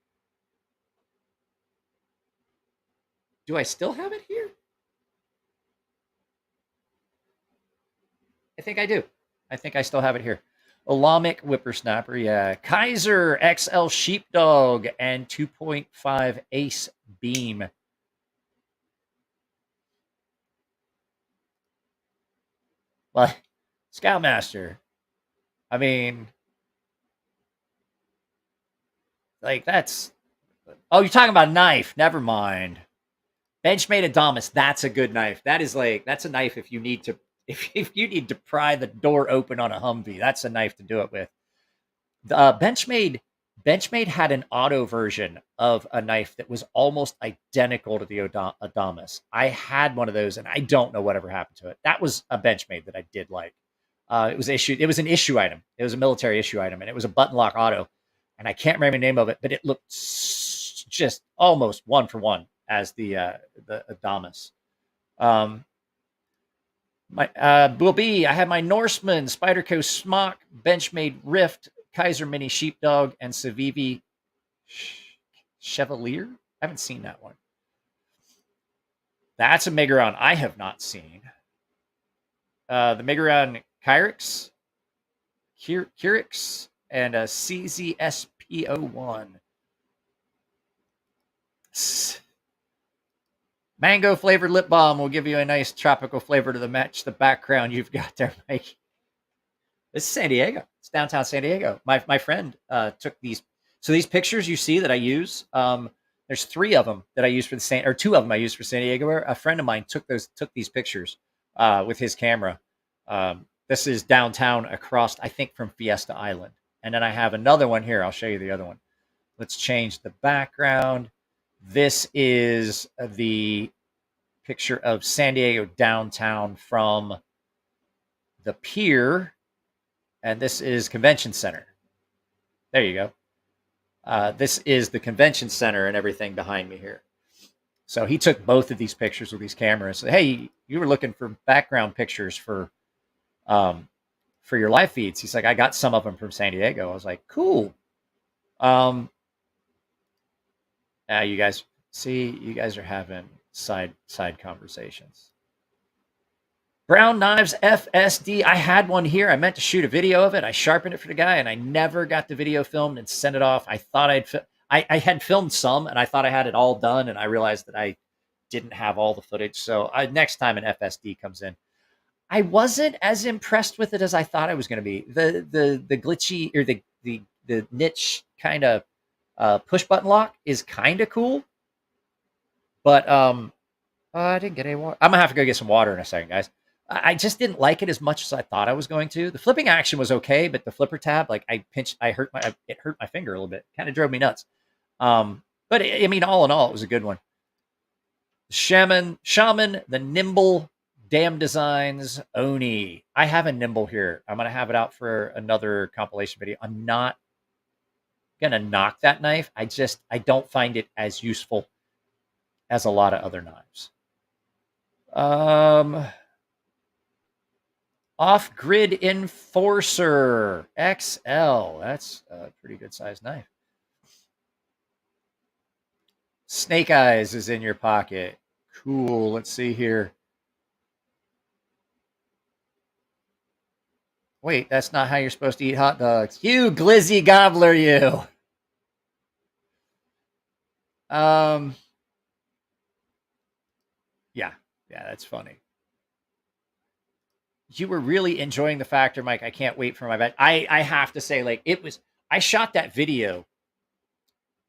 [SPEAKER 7] Do I still have it here? I think I do. I think I still have it here. Alamic Whippersnapper, yeah. Kaiser XL Sheepdog and 2.5 Ace Beam. Well, Scoutmaster. I mean, like that's. Oh, you're talking about knife. Never mind. Benchmade Adamas. That's a good knife. That's a knife if you need to. If you need to pry the door open on a Humvee, that's a knife to do it with. Benchmade had an auto version of a knife that was almost identical to the Adamas. I had one of those, and I don't know whatever happened to it. That was a Benchmade that I did like. It was issued. It was an issue item. It was a military issue item, and it was a button lock auto. And I can't remember the name of it, but it looked just almost one for one as the Adamas. Will be. I have my Norseman, Spyderco Smock, Benchmade Rift, Kaiser Mini Sheepdog, and Civivi Chevalier. I haven't seen that one. That's a Megaron I have not seen. The Megaron Kyrix, and a CZSP01. Mango flavored lip balm will give you a nice tropical flavor to match the background you've got there, Mike. This is San Diego. It's downtown San Diego. My friend took these. So these pictures you see that I use, there's 3 of them that I use for the 2 of them I use for San Diego. A friend of mine took these pictures with his camera. This is downtown across, I think, from Fiesta Island. And then I have another one here. I'll show you the other one. Let's change the background. This is the picture of San Diego downtown from the pier. And this is Convention Center. There you go. This is the Convention Center and everything behind me here. So he took both of these pictures with these cameras. So, hey, you were looking for background pictures for your live feeds. He's like, I got some of them from San Diego. I was like, cool. You guys see, you guys are having side conversations. Brown Knives FSD. I had one here. I meant to shoot a video of it. I sharpened it for the guy, and I never got the video filmed and sent it off. I thought I had filmed some, and I thought I had it all done, and I realized that I didn't have all the footage. So next time an FSD comes in, I wasn't as impressed with it as I thought I was going to be. The glitchy or the niche kind of push button lock is kind of cool, but I didn't get any water. I'm gonna have to go get some water in a second, guys. I just didn't like it as much as I thought I was going to. The flipping action was okay, but the flipper tab, like it hurt my finger a little bit. Kind of drove me nuts. But I mean, all in all, it was a good one. Shaman, the Nimble, Damn Designs, Oni. I have a Nimble here. I'm gonna have it out for another compilation video. I'm not gonna knock that knife. I don't find it as useful as a lot of other knives. Off-Grid Enforcer XL. That's a pretty good sized knife. Snake Eyes is in your pocket. Cool. Let's see here. Wait, that's not how you're supposed to eat hot dogs. You glizzy gobbler, you. Yeah, that's funny. You were really enjoying the Factor, Mike. I can't wait for my bed. I have to say, like, I shot that video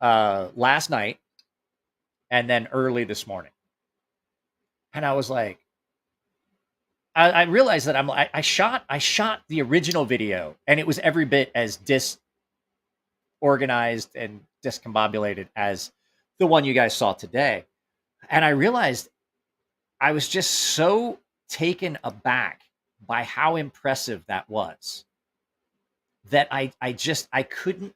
[SPEAKER 7] last night and then early this morning. And I was like, I realized that I shot the original video, and it was every bit as disorganized and discombobulated as the one you guys saw today. And I realized I was just so taken aback by how impressive that was that I couldn't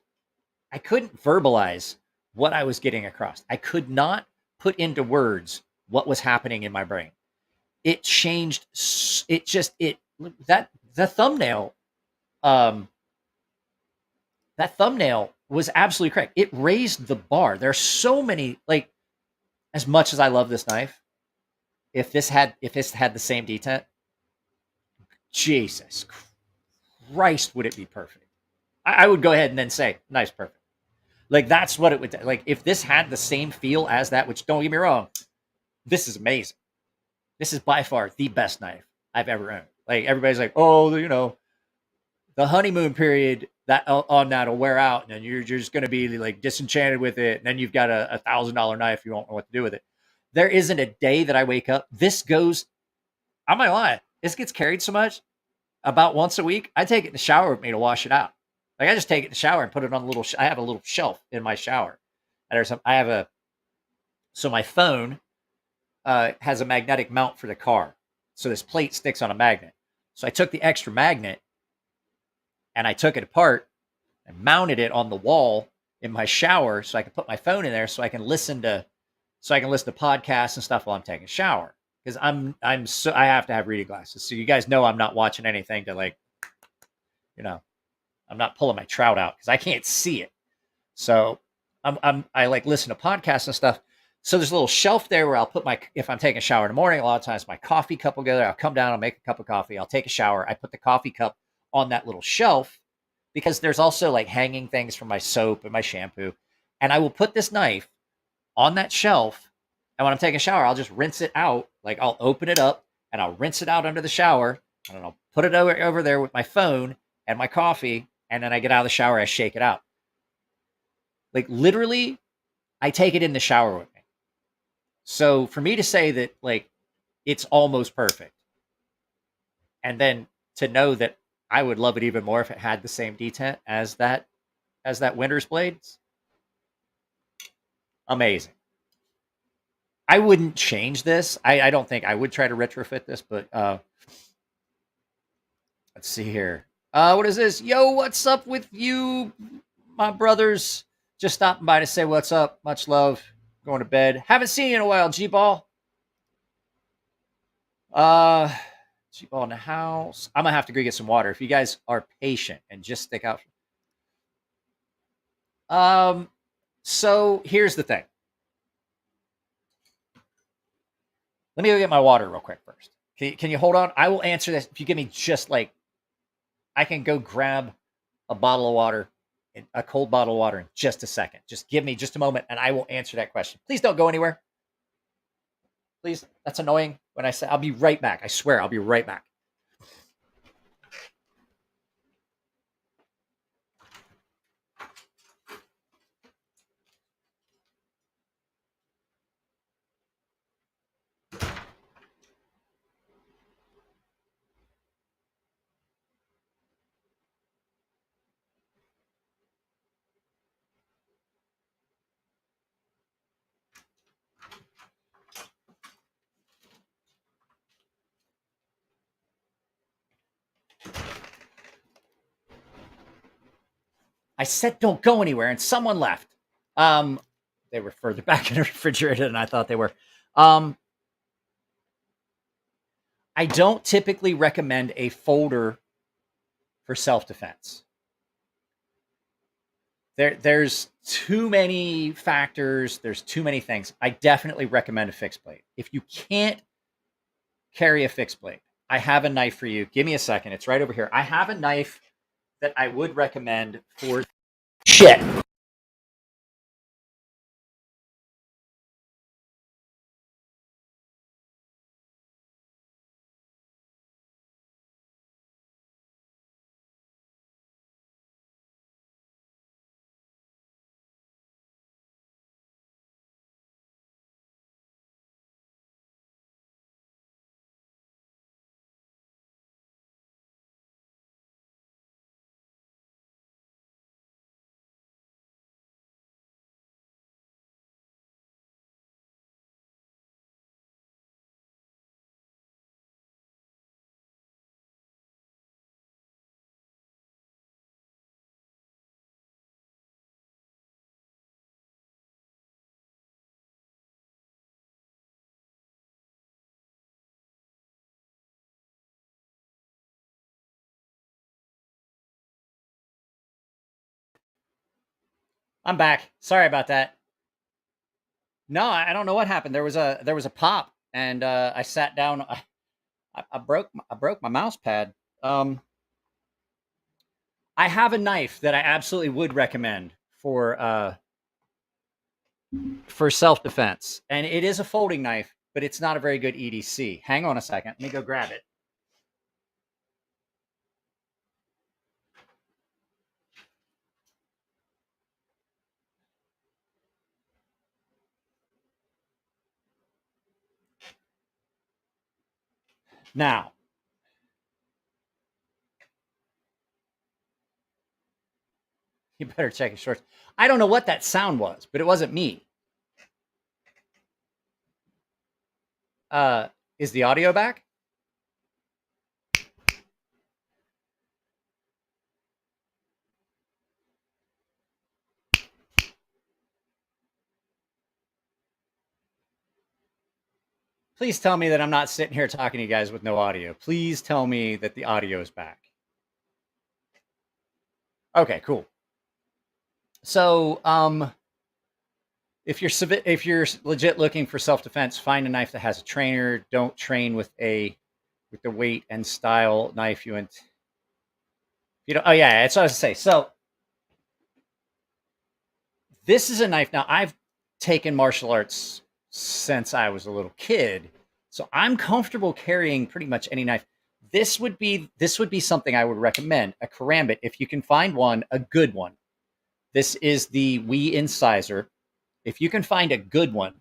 [SPEAKER 7] verbalize what I was getting across. I could not put into words what was happening in my brain. It changed. The thumbnail, that thumbnail was absolutely correct. It raised the bar. There are so many, like, as much as I love this knife, if this had the same detent, Jesus Christ, would it be perfect? I would go ahead and then say, nice, perfect. Like, that's what it would, like, if this had the same feel as that, which, don't get me wrong, this is amazing. This is by far the best knife I've ever owned. Like, everybody's like, oh, you know, the honeymoon period that on that'll wear out, and then you're just going to be like disenchanted with it, and then you've got a $1,000 knife, you won't know what to do with it. There isn't a day that I wake up. This goes, I'm not gonna lie, this gets carried so much. About once a week, I take it in the shower with me to wash it out. Like, I just take it in the shower and put it on a little. I have a little shelf in my shower, and there's some. I have so my phone has a magnetic mount for the car, so this plate sticks on a magnet. So I took the extra magnet and I took it apart and mounted it on the wall in my shower so I can put my phone in there so I can listen to podcasts and stuff while I'm taking a shower. Because I have to have reading glasses. So you guys know I'm not watching anything to like, you know, I'm not pulling my trout out because I can't see it. So I like listen to podcasts and stuff. So there's a little shelf there where I'll put if I'm taking a shower in the morning, a lot of times my coffee cup will go there. I'll come down, I'll make a cup of coffee, I'll take a shower. I put the coffee cup on that little shelf because there's also like hanging things for my soap and my shampoo. And I will put this knife on that shelf. And when I'm taking a shower, I'll just rinse it out. Like I'll open it up and I'll rinse it out under the shower. And then I'll put it over there with my phone and my coffee. And then I get out of the shower, I shake it out. Like literally, I take it in the shower with me. So for me to say that like it's almost perfect, and then to know that I would love it even more if it had the same detent as that Winter's Blades, amazing. I wouldn't change this. I don't think I would try to retrofit this, but let's see here. What is this? Yo, what's up with you, my brothers? Just stopping by to say what's up. Much love. Going to bed. Haven't seen you in a while, G-Ball. G-Ball in the house. I'm going to have to go get some water. If you guys are patient and just stick out. So here's the thing. Let me go get my water real quick first. Can you hold on? I will answer this. If you give me just like, I can go grab a bottle of water, a cold bottle of water in just a second. Just give me just a moment and I will answer that question. Please don't go anywhere. Please. That's annoying when I say I'll be right back. I swear I'll be right back. I said don't go anywhere, and someone left. They were further back in the refrigerator than I thought they were. I don't typically recommend a folder for self-defense. There's too many factors. There's too many things. I definitely recommend a fixed blade. If you can't carry a fixed blade, I have a knife for you. Give me a second. It's right over here. I have a knife that I would recommend for shit. I'm back. Sorry about that. No, I don't know what happened. There was a pop, and I sat down. I broke my mouse pad. I have a knife that I absolutely would recommend for self-defense, and it is a folding knife, but it's not a very good EDC. Hang on a second. Let me go grab it. Now, you better check your shorts. I don't know what that sound was, but it wasn't me. Is the audio back? Please tell me that I'm not sitting here talking to you guys with no audio. Please tell me that the audio is back. Okay, cool. So, if you're legit looking for self-defense, find a knife that has a trainer. Don't train with the weight and style knife you don't. Oh yeah, that's what I was gonna say. So this is a knife. Now I've taken martial arts since I was a little kid, so I'm comfortable carrying pretty much any knife. This would be something I would recommend, a karambit, if you can find one, a good one. This is the WE Incisor. If you can find a good one,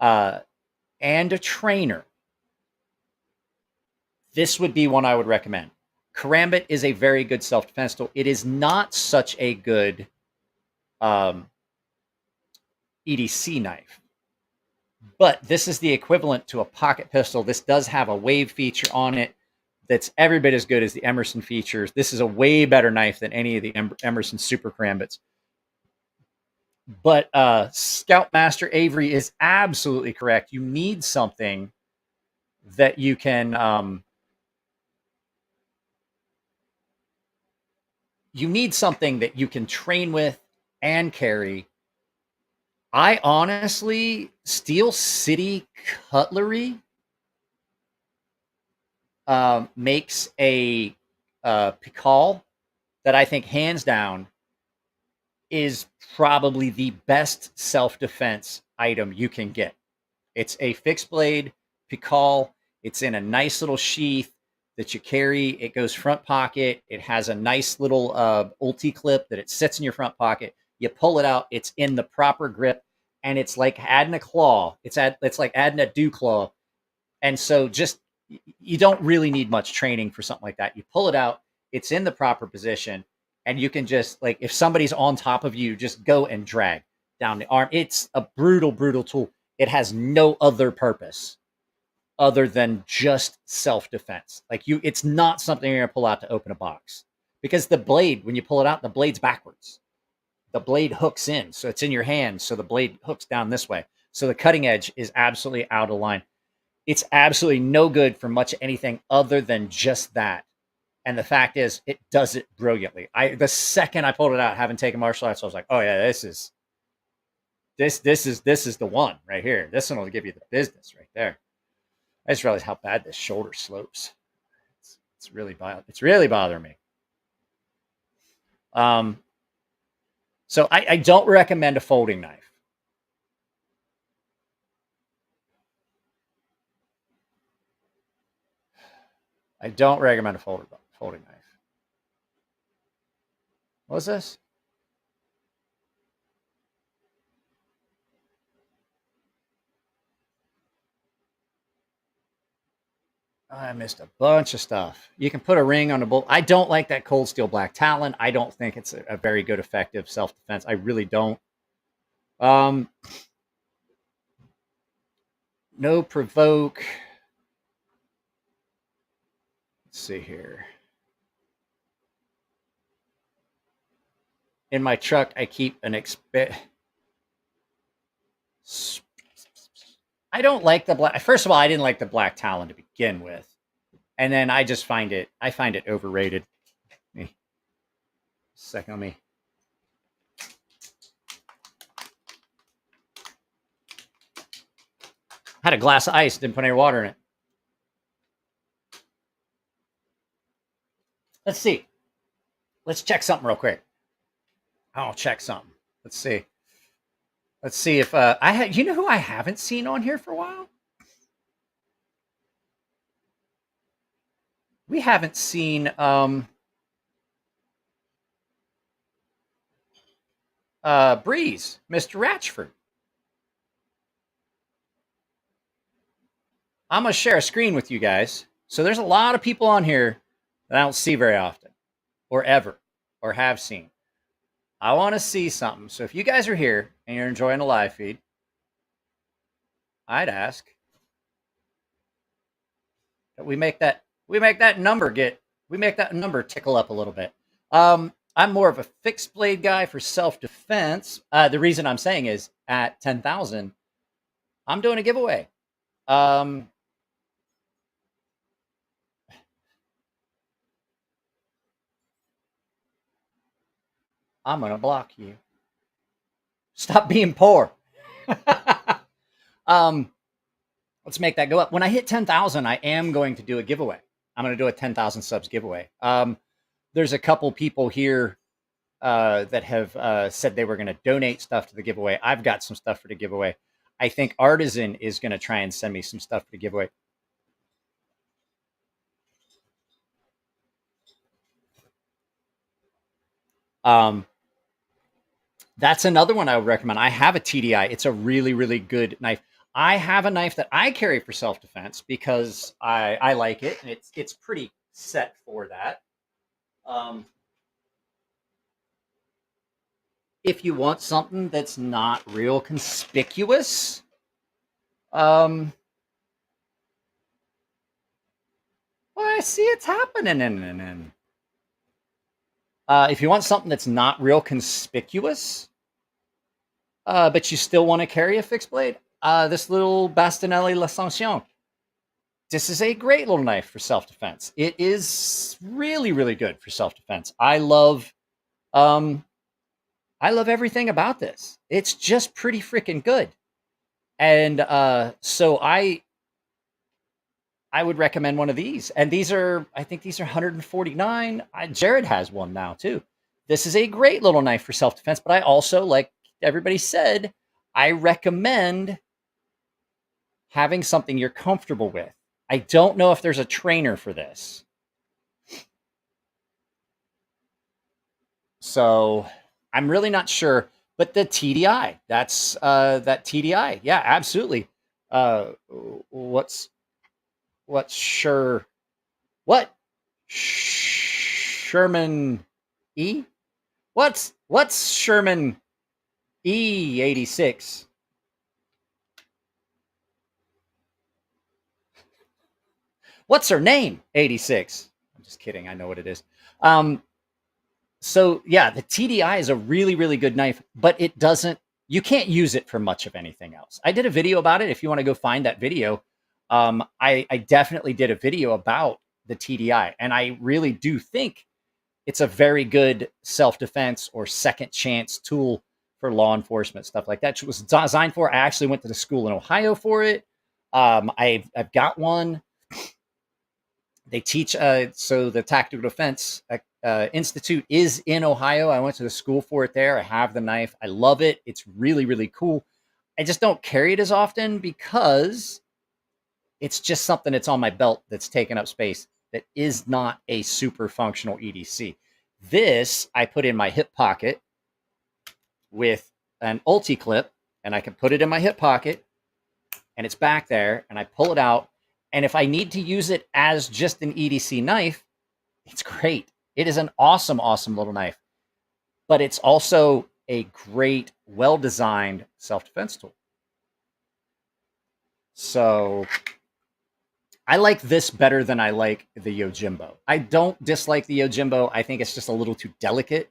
[SPEAKER 7] and a trainer, this would be one I would recommend. Karambit is a very good self-defense tool. It is not such a good EDC knife, but this is the equivalent to a pocket pistol. This does have a wave feature on it that's every bit as good as the Emerson features. This is a way better knife than any of the Emerson Super Karambits. But Scoutmaster Avery is absolutely correct. You need something that you can train with and carry. I honestly, Steel City Cutlery makes a Pikal that I think hands down is probably the best self-defense item you can get. It's a fixed blade Pikal. It's in a nice little sheath that you carry. It goes front pocket. It has a nice little ulti clip that it sits in your front pocket. You pull it out. It's in the proper grip, and it's like adding a claw. It's like adding a dew claw. And so you don't really need much training for something like that. You pull it out. It's in the proper position. And you can just, like, if somebody's on top of you, just go and drag down the arm. It's a brutal, brutal tool. It has no other purpose other than just self-defense. It's not something you're going to pull out to open a box. Because the blade, when you pull it out, the blade's backwards. The blade hooks in, so it's in your hand, so the blade hooks down this way. So the cutting edge is absolutely out of line. It's absolutely no good for much anything other than just that. And the fact is, it does it brilliantly. The second I pulled it out, having taken martial arts, I was like, "Oh yeah, this is the one right here. This one will give you the business right there." I just realized how bad this shoulder slopes. It's really bothering me. So I don't recommend a folding knife. I don't recommend a folding knife. What's this? I missed a bunch of stuff. You can put a ring on a bolt. I don't like that Cold Steel Black Talon. I don't think it's a very good, effective self-defense. I really don't. No provoke. Let's see here. In my truck, I keep an I don't like the black. First of all, I didn't like the Black Talon to begin with, and then I just find it overrated. Second on me. Had a glass of ice, didn't put any water in it. Let's see. Let's check something real quick. I'll check something. Let's see. Let's see if you know who I haven't seen on here for a while? We haven't seen Breeze, Mr. Ratchford. I'm gonna share a screen with you guys. So there's a lot of people on here that I don't see very often, or ever, or have seen. I want to see something. So if you guys are here and you're enjoying the live feed, I'd ask that we make that number tickle up a little bit. I'm more of a fixed blade guy for self-defense. The reason I'm saying is at 10,000, I'm doing a giveaway Um, I'm gonna block you. Stop being poor. Let's make that go up. When I hit 10,000, I am going to do a giveaway. I'm going to do a 10,000 subs giveaway. There's a couple people here that have said they were going to donate stuff to the giveaway. I've got some stuff for the giveaway. I think Artisan is going to try and send me some stuff for the giveaway. That's another one I would recommend. I have a TDI. It's a really, really good knife. I have a knife that I carry for self-defense because I like it, and it's pretty set for that. If you want something that's not real conspicuous, well, I see it's happening. If you want something that's not real conspicuous, but you still want to carry a fixed blade, this little Bastinelli L'Ascension. This is a great little knife for self-defense. It is really, really good for self-defense. I love everything about this. It's just pretty freaking good. And so I would recommend one of these. And I think these are 149. Jared has one now too. This is a great little knife for self-defense, but I also, like everybody said, I recommend having something you're comfortable with. I don't know if there's a trainer for this. So I'm really not sure, but the TDI, that's that TDI. Yeah, absolutely. What's Sherman E? What's Sherman E86? What's her name? 86. I'm just kidding. I know what it is. So yeah, the TDI is a really, really good knife, but you can't use it for much of anything else. I did a video about it. If you want to go find that video, I definitely did a video about the TDI, and I really do think it's a very good self-defense or second chance tool for law enforcement, stuff like that. It was designed for. I actually went to the school in Ohio for it. I've got one. They teach, so the Tactical Defense Institute is in Ohio. I went to the school for it there. I have the knife. I love it. It's really, really cool. I just don't carry it as often because it's just something that's on my belt that's taking up space that is not a super functional EDC. This I put in my hip pocket with an ulti clip, and I can put it in my hip pocket, and it's back there, and I pull it out. And if I need to use it as just an EDC knife, it's great. It is an awesome, awesome little knife. But it's also a great, well-designed self-defense tool. So I like this better than I like the Yojimbo. I don't dislike the Yojimbo. I think it's just a little too delicate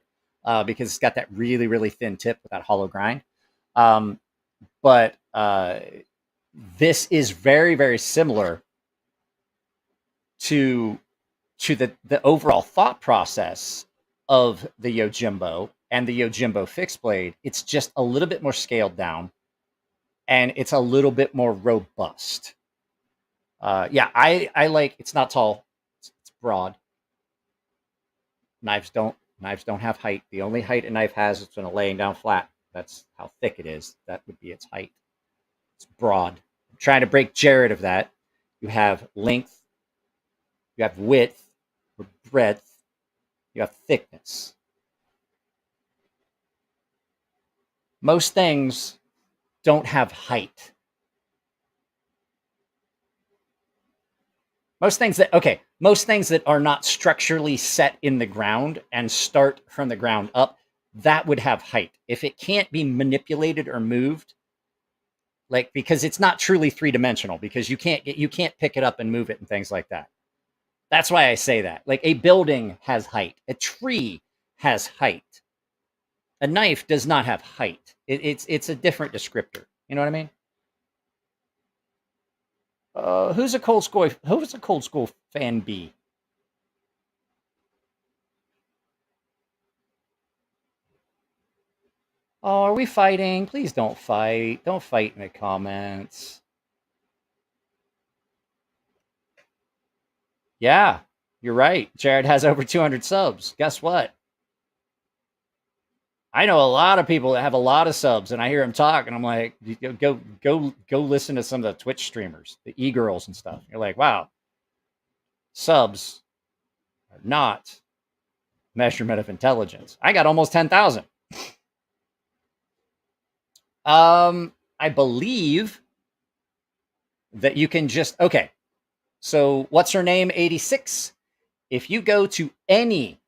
[SPEAKER 7] because it's got that really, really thin tip with that hollow grind. But this is very, very similar to the overall thought process of the Yojimbo and the Yojimbo fixed blade. It's just a little bit more scaled down, and it's a little bit more robust. Yeah, I like. It's not tall. It's broad. Knives don't have height. The only height a knife has is when it's laying down flat. That's how thick it is. That would be its height. It's broad. I'm trying to break Jared of that. You have length. You have width or breadth. You have thickness. Most things don't have height. Most things that are not structurally set in the ground and start from the ground up, that would have height. If it can't be manipulated or moved, like, because it's not truly three-dimensional, because you can't pick it up and move it and things like that. That's why I say that. Like, a building has height. A tree has height. A knife does not have height. It's a different descriptor. You know what I mean? Who's a Cold School fan B? Oh, are we fighting? Please don't fight. Don't fight in the comments. Yeah, you're right. Jared has over 200 subs. Guess what? I know a lot of people that have a lot of subs, and I hear them talk, and I'm like, go listen to some of the Twitch streamers, the e-girls and stuff. You're like, wow, subs are not measurement of intelligence. I got almost 10,000. I believe that you can just, okay. So what's her name? 86. If you go to any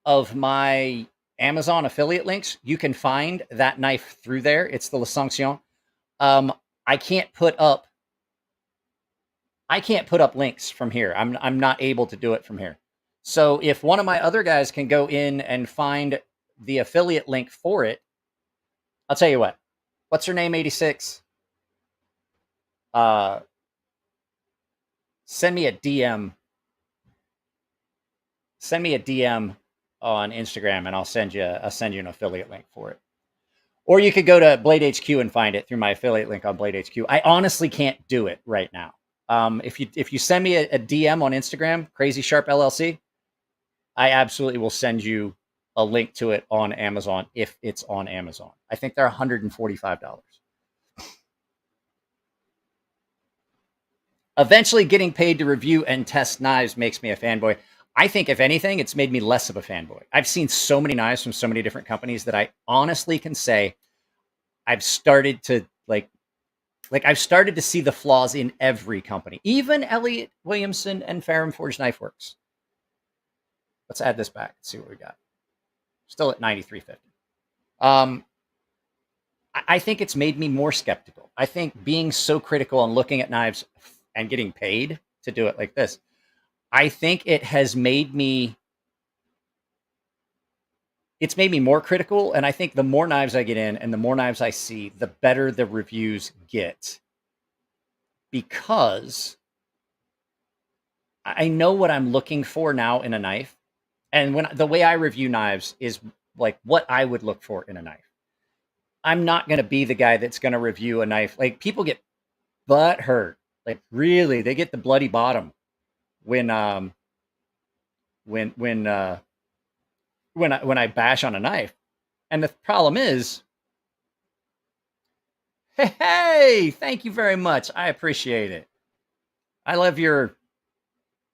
[SPEAKER 7] of my Amazon affiliate links, you can find that knife through there. It's the La Sanction. I can't put up links from here. I'm not able to do it from here. So if one of my other guys can go in and find the affiliate link for it, I'll tell you what. What's her name? 86. Send me a DM. Send me a DM on Instagram, and I'll send you an affiliate link for it. Or you could go to Blade HQ and find it through my affiliate link on Blade HQ. I honestly can't do it right now. If you send me a DM on Instagram, Crazy Sharp LLC, I absolutely will send you a link to it on Amazon if it's on Amazon. I think they're $145. Eventually getting paid to review and test knives makes me a fanboy. I think, if anything, it's made me less of a fanboy. I've seen so many knives from so many different companies that I honestly can say I've started to I've started to see the flaws in every company, even Elliott Williamson and Ferrum Forge Knife Works. Let's add this back and see what we got. Still at 93.50. I think it's made me more skeptical. I think being so critical and looking at knives and getting paid to do it like this, I think it has made me, it's made me more critical. And I think the more knives I get in and the more knives I see, the better the reviews get. Because I know what I'm looking for now in a knife. And when the way I review knives is like what I would look for in a knife. I'm not going to be the guy that's going to review a knife. Like, people get butt hurt. Like, really, they get the bloody bottom when I bash on a knife. And the problem is, hey, thank you very much. I appreciate it. I love your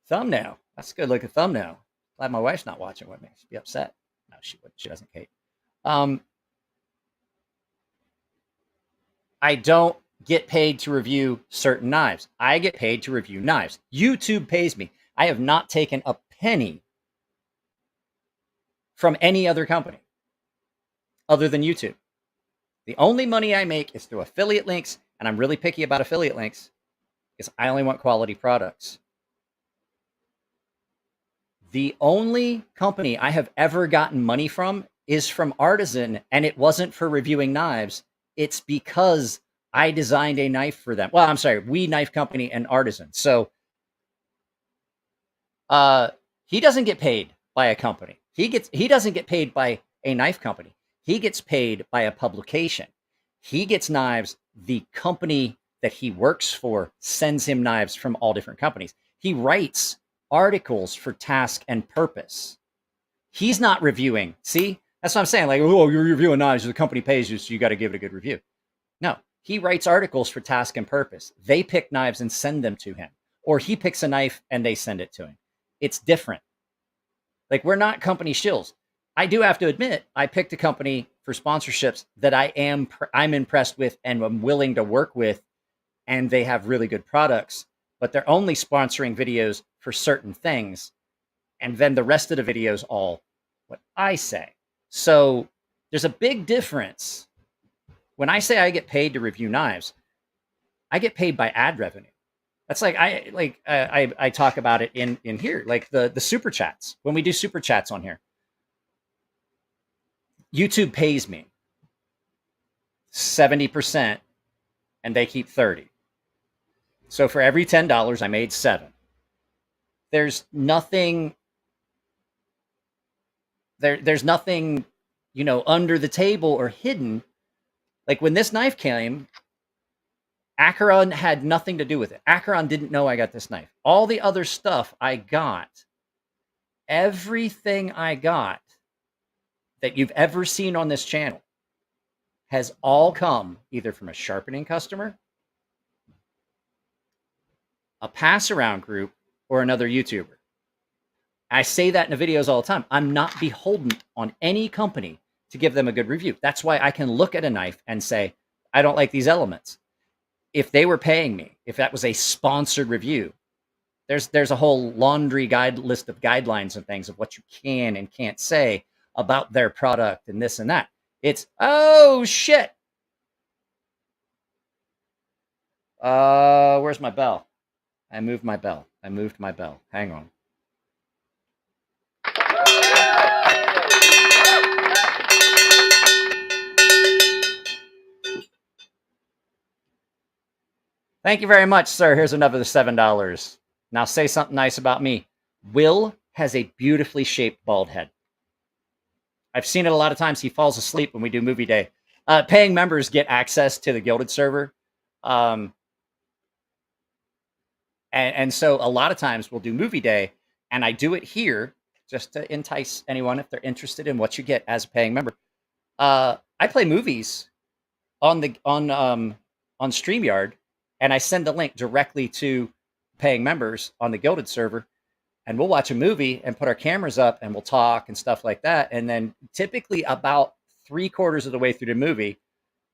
[SPEAKER 7] thumbnail. That's a good looking thumbnail. Glad my wife's not watching with me. She'd be upset. No, she wouldn't. She doesn't, Kate. I don't get paid to review certain knives. I get paid to review knives. YouTube pays me. I have not taken a penny from any other company other than YouTube. The only money I make is through affiliate links, and I'm really picky about affiliate links because I only want quality products. The only company I have ever gotten money from is from Artisan, and it wasn't for reviewing knives. It's because I designed a knife for them. Well, I'm sorry, We Knife Company and Artisan. So he doesn't get paid by a company. He doesn't get paid by a knife company. He gets paid by a publication. He gets knives. The company that he works for sends him knives from all different companies. He writes articles for Task and Purpose. He's not reviewing. See? That's what I'm saying. Like, oh, you're reviewing knives. The company pays you, so you got to give it a good review. No, he writes articles for Task and Purpose. They pick knives and send them to him. Or he picks a knife and they send it to him. It's different. Like, we're not company shills. I do have to admit, I picked a company for sponsorships that I'm impressed with and I'm willing to work with, and they have really good products, but they're only sponsoring videos for certain things. And then the rest of the videos all what I say. So there's a big difference. When I say I get paid to review knives, I get paid by ad revenue. That's like I talk about it in here, like the super chats. When we do super chats on here, YouTube pays me 70% and they keep 30. So for every $10, I made 7. There's nothing there's nothing, under the table or hidden. Like when this knife came, Acheron had nothing to do with it. Acheron didn't know I got this knife. All the other stuff I got, everything I got that you've ever seen on this channel has all come either from a sharpening customer, a pass around group, or another YouTuber. I say that in the videos all the time. I'm not beholden on any company to give them a good review. That's why I can look at a knife and say, I don't like these elements. If they were paying me, if that was a sponsored review, there's a whole laundry list of guidelines and things of what you can and can't say about their product and this and that. It's, oh shit. Where's my bell? I moved my bell. Hang on. Thank you very much, sir. Here's another $7. Now say something nice about me. Will has a beautifully shaped bald head. I've seen it a lot of times. He falls asleep when we do movie day. Paying members get access to the Gilded server. And so a lot of times we'll do movie day, and I do it here just to entice anyone if they're interested in what you get as a paying member. I play movies on StreamYard, and I send the link directly to paying members on the Gilded server, and we'll watch a movie and put our cameras up and we'll talk and stuff like that. And then typically about 3/4 of the way through the movie,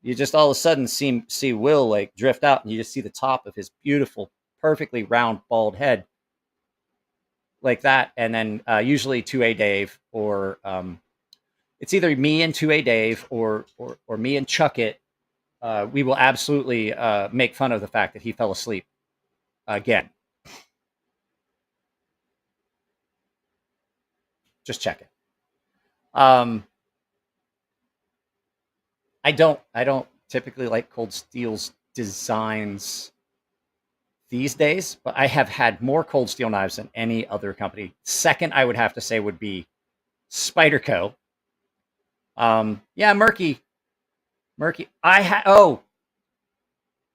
[SPEAKER 7] you just all of a sudden see Will like drift out, and you just see the top of his beautiful, perfectly round, bald head like that. And then usually 2A Dave, or it's either me and 2A Dave or me and Chuck It. We will absolutely make fun of the fact that he fell asleep again. Just check it. I don't typically like Cold Steel's designs these days, but I have had more Cold Steel knives than any other company. Second, I would have to say would be Spyderco. Yeah, Murky.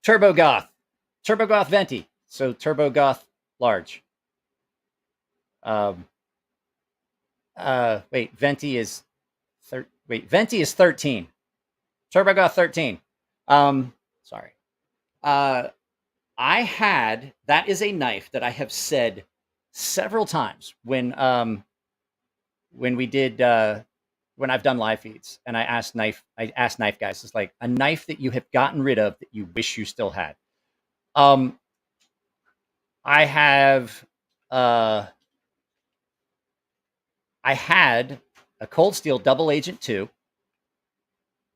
[SPEAKER 7] Turbo Goth Venti. So Turbo Goth large. Venti is 13. Turbo Goth 13. Sorry. That is a knife that I have said several times when I've done live feeds, and I asked knife guys, it's like a knife that you have gotten rid of that you wish you still had. I had a Cold Steel Double Agent 2,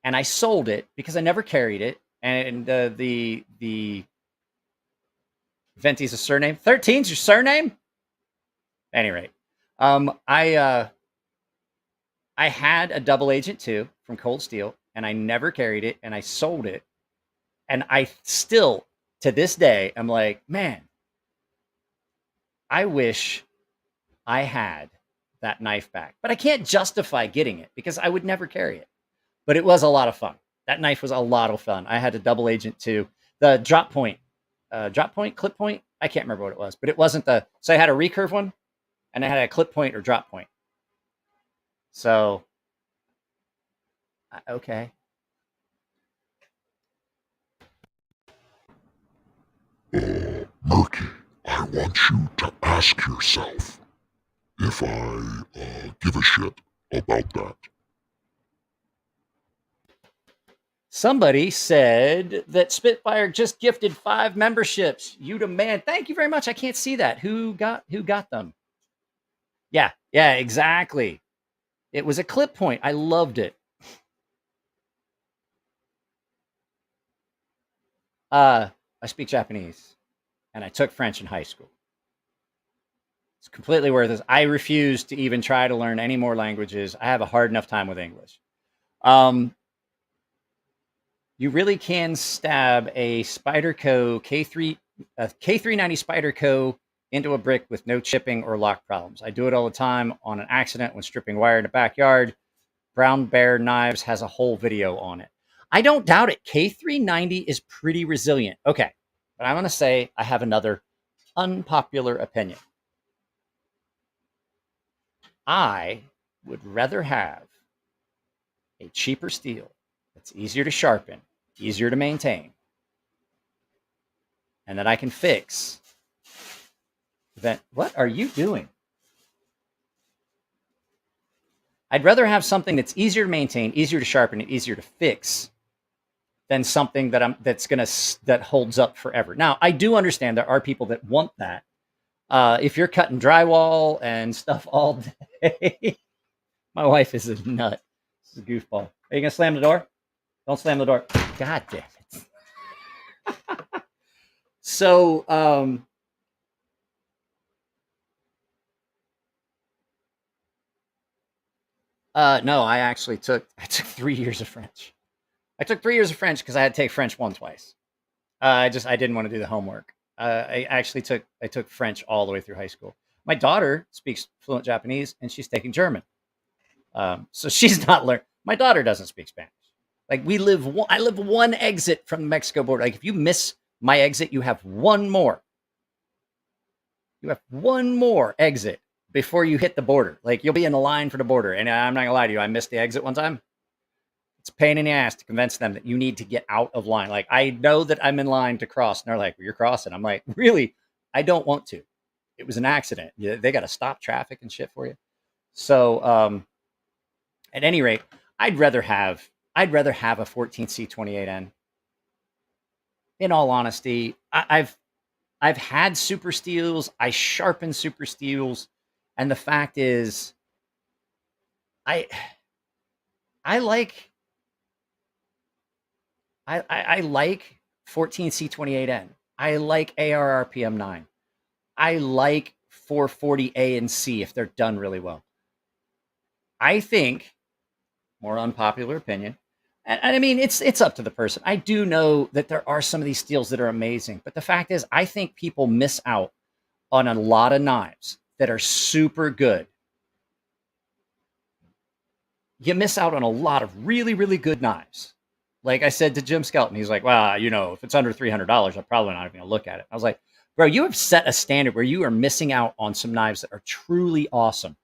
[SPEAKER 7] and I sold it because I never carried it. And the Venti's a surname. 13's your surname? At any rate, I had a Double Agent 2 from Cold Steel, and I never carried it, and I sold it. And I still, to this day, I'm like, man, I wish I had that knife back. But I can't justify getting it because I would never carry it. But it was a lot of fun. That knife was a lot of fun. I had a Double Agent 2. The clip point, I can't remember what it was, but it wasn't so I had a recurve one, and I had a clip point or drop point. So, okay.
[SPEAKER 4] Murky, I want you to ask yourself if I give a shit about that.
[SPEAKER 7] Somebody said that Spitfire just gifted 5 memberships. You demand. Thank you very much. I can't see that. Who got them? Yeah, exactly. It was a clip point. I loved it. I speak Japanese, and I took French in high school. It's completely worth it. I refuse to even try to learn any more languages. I have a hard enough time with English. You really can stab a Spyderco K3 a K390 Spyderco into a brick with no chipping or lock problems. I do it all the time on an accident when stripping wire in the backyard. Brown Bear Knives has a whole video on it. I don't doubt it. K390 is pretty resilient. Okay, but I'm going to say I have another unpopular opinion. I would rather have a cheaper steel that's easier to sharpen, easier to maintain, and that I can fix. Then what are you doing? I'd rather have something that's easier to maintain, easier to sharpen, and easier to fix than something that holds up forever. Now, I do understand there are people that want that. If you're cutting drywall and stuff all day, my wife is a nut. This is a goofball. Are you gonna slam the door? Don't slam the door. God damn it. So, no, I took 3 years of French. I took 3 years of French because I had to take French twice. I didn't want to do the homework. I took French all the way through high school. My daughter speaks fluent Japanese and she's taking German. So she's not learning. My daughter doesn't speak Spanish. Like I live one exit from the Mexico border. Like if you miss my exit, you have one more. You have one more exit before you hit the border. Like you'll be in the line for the border. And I'm not gonna lie to you, I missed the exit one time. It's a pain in the ass to convince them that you need to get out of line. Like I know that I'm in line to cross, and they're like, well, "You're crossing." I'm like, "Really? I don't want to. It was an accident. They got to stop traffic and shit for you." So, at any rate, I'd rather have a 14C28N. In all honesty, I've had super steels. I sharpen super steels, and the fact is, I like 14C28N. I like ARRPM9. I like 440A and C if they're done really well. I think, more unpopular opinion, and I mean, it's up to the person. I do know that there are some of these steels that are amazing, but the fact is, I think people miss out on a lot of knives that are super good. You miss out on a lot of really, really good knives. Like I said to Jim Skelton, he's like, well, if it's under $300, I'm probably not even going to look at it. I was like, bro, you have set a standard where you are missing out on some knives that are truly awesome.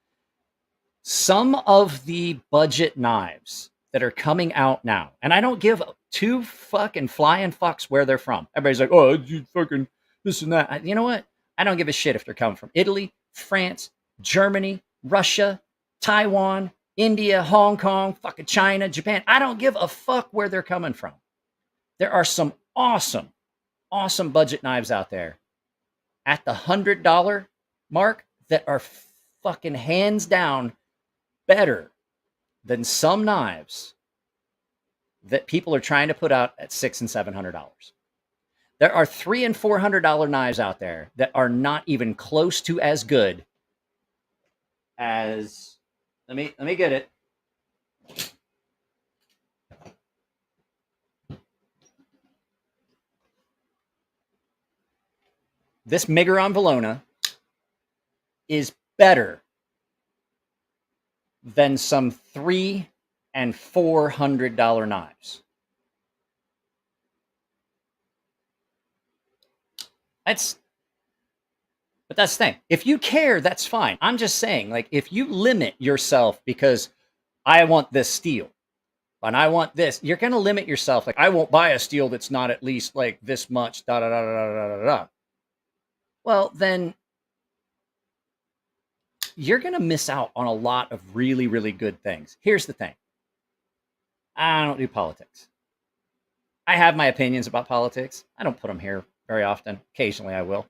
[SPEAKER 7] Some of the budget knives that are coming out now, and I don't give two fucking flying fucks where they're from. Everybody's like, oh, you fucking this and that. You know what? I don't give a shit if they're coming from Italy, France, Germany, Russia, Taiwan, India, Hong Kong, fucking China, Japan. I don't give a fuck where they're coming from. There are some awesome, awesome budget knives out there at the $100 mark that are fucking hands down better than some knives that people are trying to put out at $600 and $700. There are $300 and $400 knives out there that are not even close to as good as. Let me get it. This Miguron Valona is better than some $300 and $400 knives. But that's the thing. If you care, that's fine. I'm just saying, like, if you limit yourself because I want this steel and I want this, you're going to limit yourself. Like, I won't buy a steel that's not at least like this much, da da da da da da da. Well, then you're going to miss out on a lot of really, really good things. Here's the thing. I don't do politics. I have my opinions about politics. I don't put them here very often. Occasionally I will.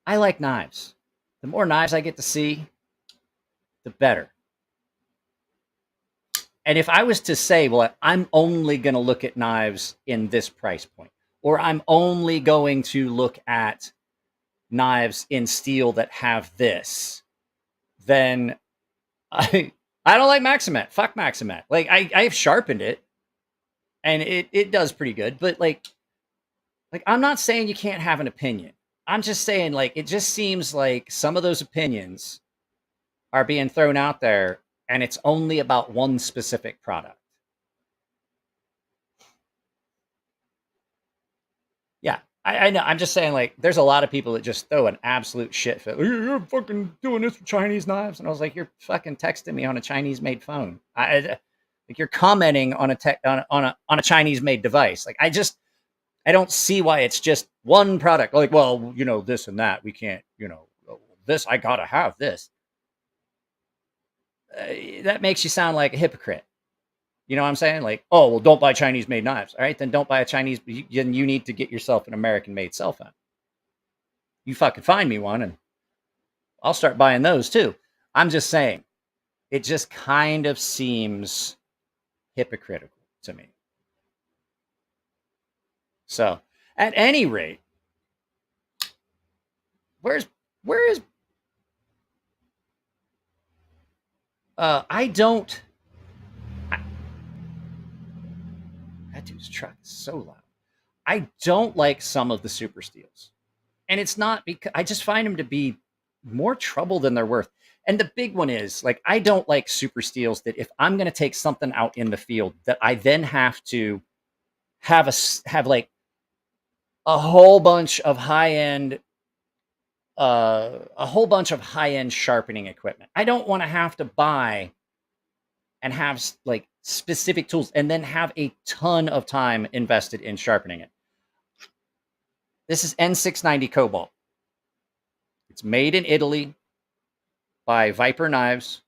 [SPEAKER 7] I like knives. The more knives I get to see, the better. And if I was to say, well, I'm only going to look at knives in this price point, or I'm only going to look at knives in steel that have this, then I don't like Maximat. Fuck Maximat. Like, I've sharpened it, and it does pretty good, but like, Like, I'm not saying you can't have an opinion. I'm just saying, like, it just seems like some of those opinions are being thrown out there, and it's only about one specific product. Yeah, I know. I'm just saying, like, there's a lot of people that just throw an absolute shit fit. You're fucking doing this with Chinese knives, and I was like, you're fucking texting me on a Chinese-made phone. Like, you're commenting on a Chinese-made device. Like, I don't see why it's just one product. Like, well, you know, this and that. We can't, you know, this, I gotta have this. That makes you sound like a hypocrite. You know what I'm saying? Like, oh, well, don't buy Chinese-made knives. All right, then don't buy a Chinese. Then you need to get yourself an American-made cell phone. You fucking find me one, and I'll start buying those too. I'm just saying, it just kind of seems hypocritical to me. So, at any rate, where is I don't. That dude's truck is so loud. I don't like some of the super steels, and it's not because I just find them to be more trouble than they're worth. And the big one is, like, I don't like super steels that if I'm going to take something out in the field, that I then have to have like a whole bunch of high-end sharpening equipment. I don't want to have to buy and have like specific tools and then have a ton of time invested in sharpening it. This is N690 Cobalt. It's made in Italy by Viper Knives.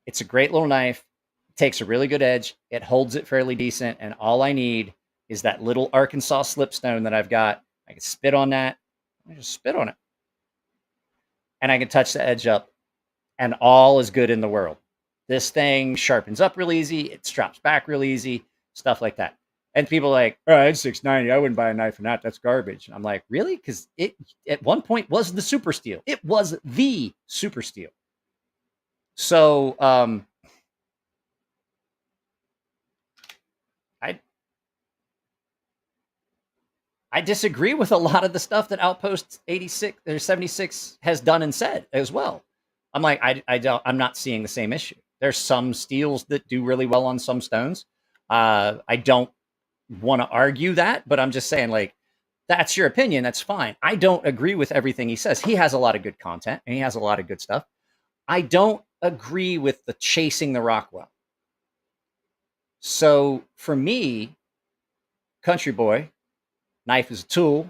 [SPEAKER 7] It's a great little knife. It takes a really good edge. It holds it fairly decent, and all I need is that little Arkansas slipstone that I've got. I can spit on that. I just spit on it. And I can touch the edge up, and all is good in the world. This thing sharpens up real easy. It straps back real easy, stuff like that. And people are like, oh, it's $690. I wouldn't buy a knife in that. That's garbage. And I'm like, really? Because it at one point was the super steel. It was the super steel. So I disagree with a lot of the stuff that Outpost 86 or 76 has done and said as well. I'm like, I'm not seeing the same issue. There's some steels that do really well on some stones. I don't want to argue that, but I'm just saying, like, that's your opinion. That's fine. I don't agree with everything he says. He has a lot of good content and he has a lot of good stuff. I don't agree with the chasing the Rockwell. So for me, country boy, knife is a tool.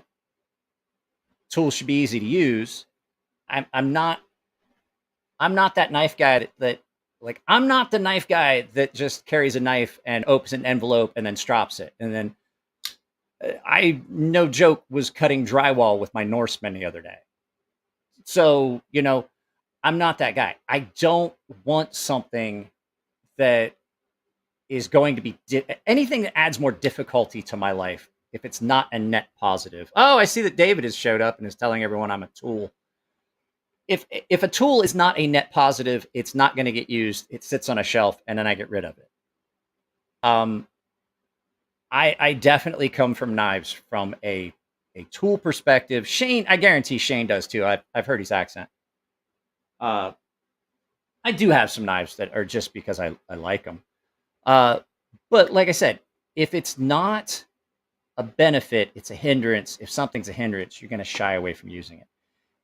[SPEAKER 7] Tool should be easy to use. I'm not that knife guy that like, I'm not the knife guy that just carries a knife and opens an envelope and then strops it. And then I, no joke, was cutting drywall with my Norseman the other day. So, you know, I'm not that guy. I don't want something that is going to be anything that adds more difficulty to my life if it's not a net positive. Oh, I see that David has showed up and is telling everyone I'm a tool. If a tool is not a net positive, it's not going to get used. It sits on a shelf, and then I get rid of it. I definitely come from knives from a tool perspective. Shane, I guarantee Shane does too. I've heard his accent. I do have some knives that are just because I like them. But like I said, if it's not a benefit, it's a hindrance. If something's a hindrance, you're going to shy away from using it.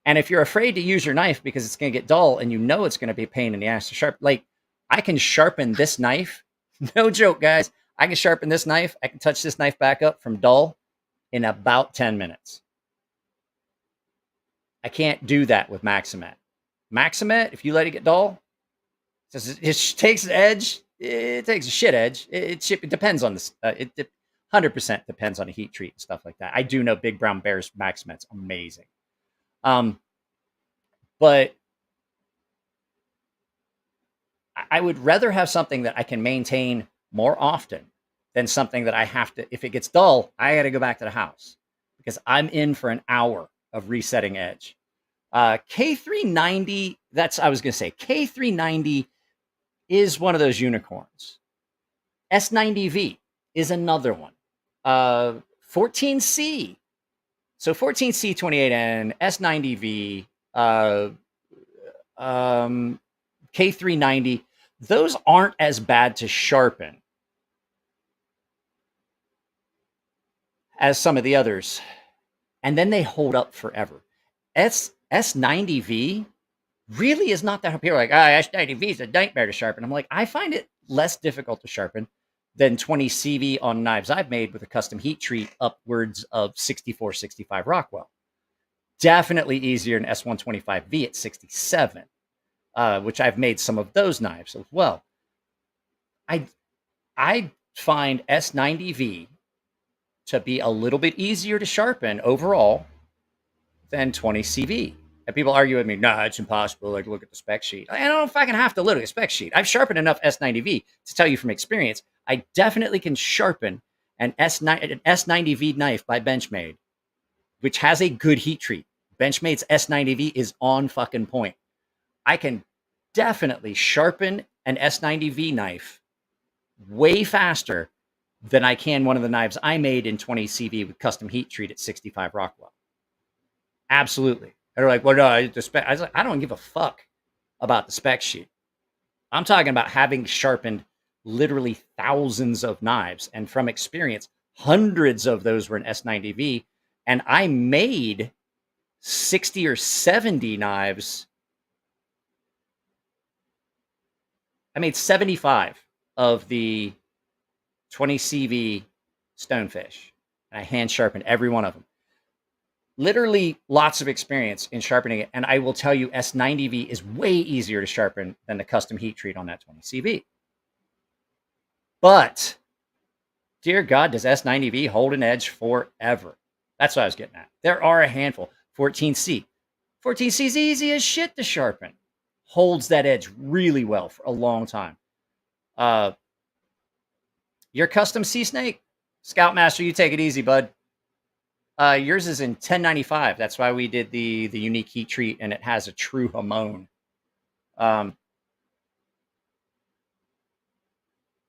[SPEAKER 7] And if you're afraid to use your knife because it's going to get dull and you know it's going to be a pain in the ass to sharpen, like, I can sharpen this knife. No joke, guys. I can sharpen this knife. I can touch this knife back up from dull in about 10 minutes. I can't do that with Maximet. Maximet, if you let it get dull, it takes an edge. It takes a shit edge. It depends on this. It 100% depends on the heat treat and stuff like that. I do know Big Brown Bear's Maximet's amazing. But I would rather have something that I can maintain more often than something that I have to, if it gets dull, I got to go back to the house because I'm in for an hour of resetting edge. K390, I was going to say, K390 is one of those unicorns. S90V is another one. 14C. So 14C 28N, S90V, K390, those aren't as bad to sharpen as some of the others. And then they hold up forever. S90V really is not that hard. People are like, S90V is a nightmare to sharpen. I'm like, I find it less difficult to sharpen than 20 CV on knives I've made with a custom heat treat upwards of 64, 65 Rockwell. Definitely easier than S125V at 67, which I've made some of those knives as well. I find S90V to be a little bit easier to sharpen overall than 20 CV. And people argue with me, nah, it's impossible. Like, look at the spec sheet. I don't know if I can have to look at a spec sheet. I've sharpened enough S90V to tell you from experience, I definitely can sharpen an S90V knife by Benchmade, which has a good heat treat. Benchmade's S90V is on fucking point. I can definitely sharpen an S90V knife way faster than I can one of the knives I made in 20 CV with custom heat treat at 65 Rockwell. Absolutely. And they're like, well, no, the spec. I was like, I don't give a fuck about the spec sheet. I'm talking about having sharpened literally thousands of knives. And from experience, hundreds of those were in S90V. And I made 60 or 70 knives. I made 75 of the 20 CV stonefish. And I hand sharpened every one of them. Literally lots of experience in sharpening it. And I will tell you, S90V is way easier to sharpen than the custom heat treat on that 20 CV. But, dear God, does S90V hold an edge forever? That's what I was getting at. There are a handful. 14C. 14C is easy as shit to sharpen. Holds that edge really well for a long time. Your custom Sea Snake? Scoutmaster, you take it easy, bud. Yours is in 1095. That's why we did the unique heat treat, and it has a true Hamon. I'm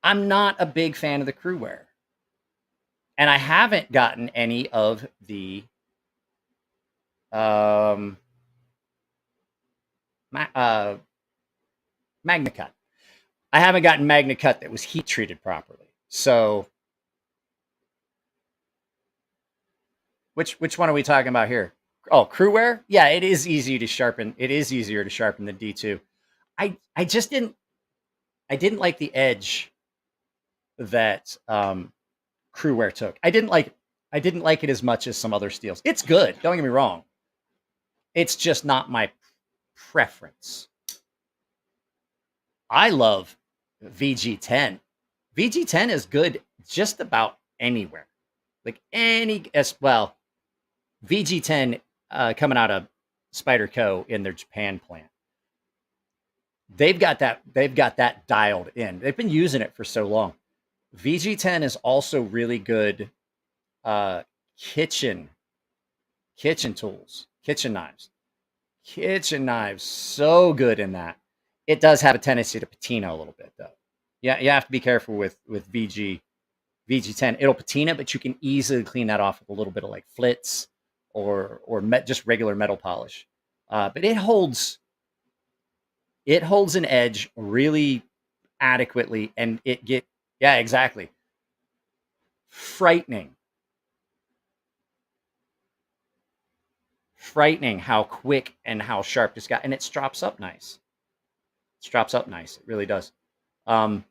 [SPEAKER 7] not a big fan of the Crewware. And I haven't gotten any of the Magna Cut. I haven't gotten Magna Cut that was heat treated properly. So which one are we talking about here? Oh, Crewware? Yeah, it is easy to sharpen. It is easier to sharpen than D2. I just didn't like the edge that Crewware took. I didn't like it as much as some other steels. It's good, don't get me wrong. It's just not my preference. I love VG10. VG10 is good just about anywhere. Like well, VG10 coming out of Spyderco in their Japan plant. They've got that dialed in. They've been using it for so long. VG10 is also really good kitchen tools, kitchen knives. Kitchen knives, so good in that. It does have a tendency to patina a little bit, though. Yeah, you have to be careful with VG10. It'll patina, but you can easily clean that off with a little bit of like flitz or just regular metal polish. But it holds an edge really adequately, and exactly. Frightening how quick and how sharp this got, and it strops up nice. It really does. What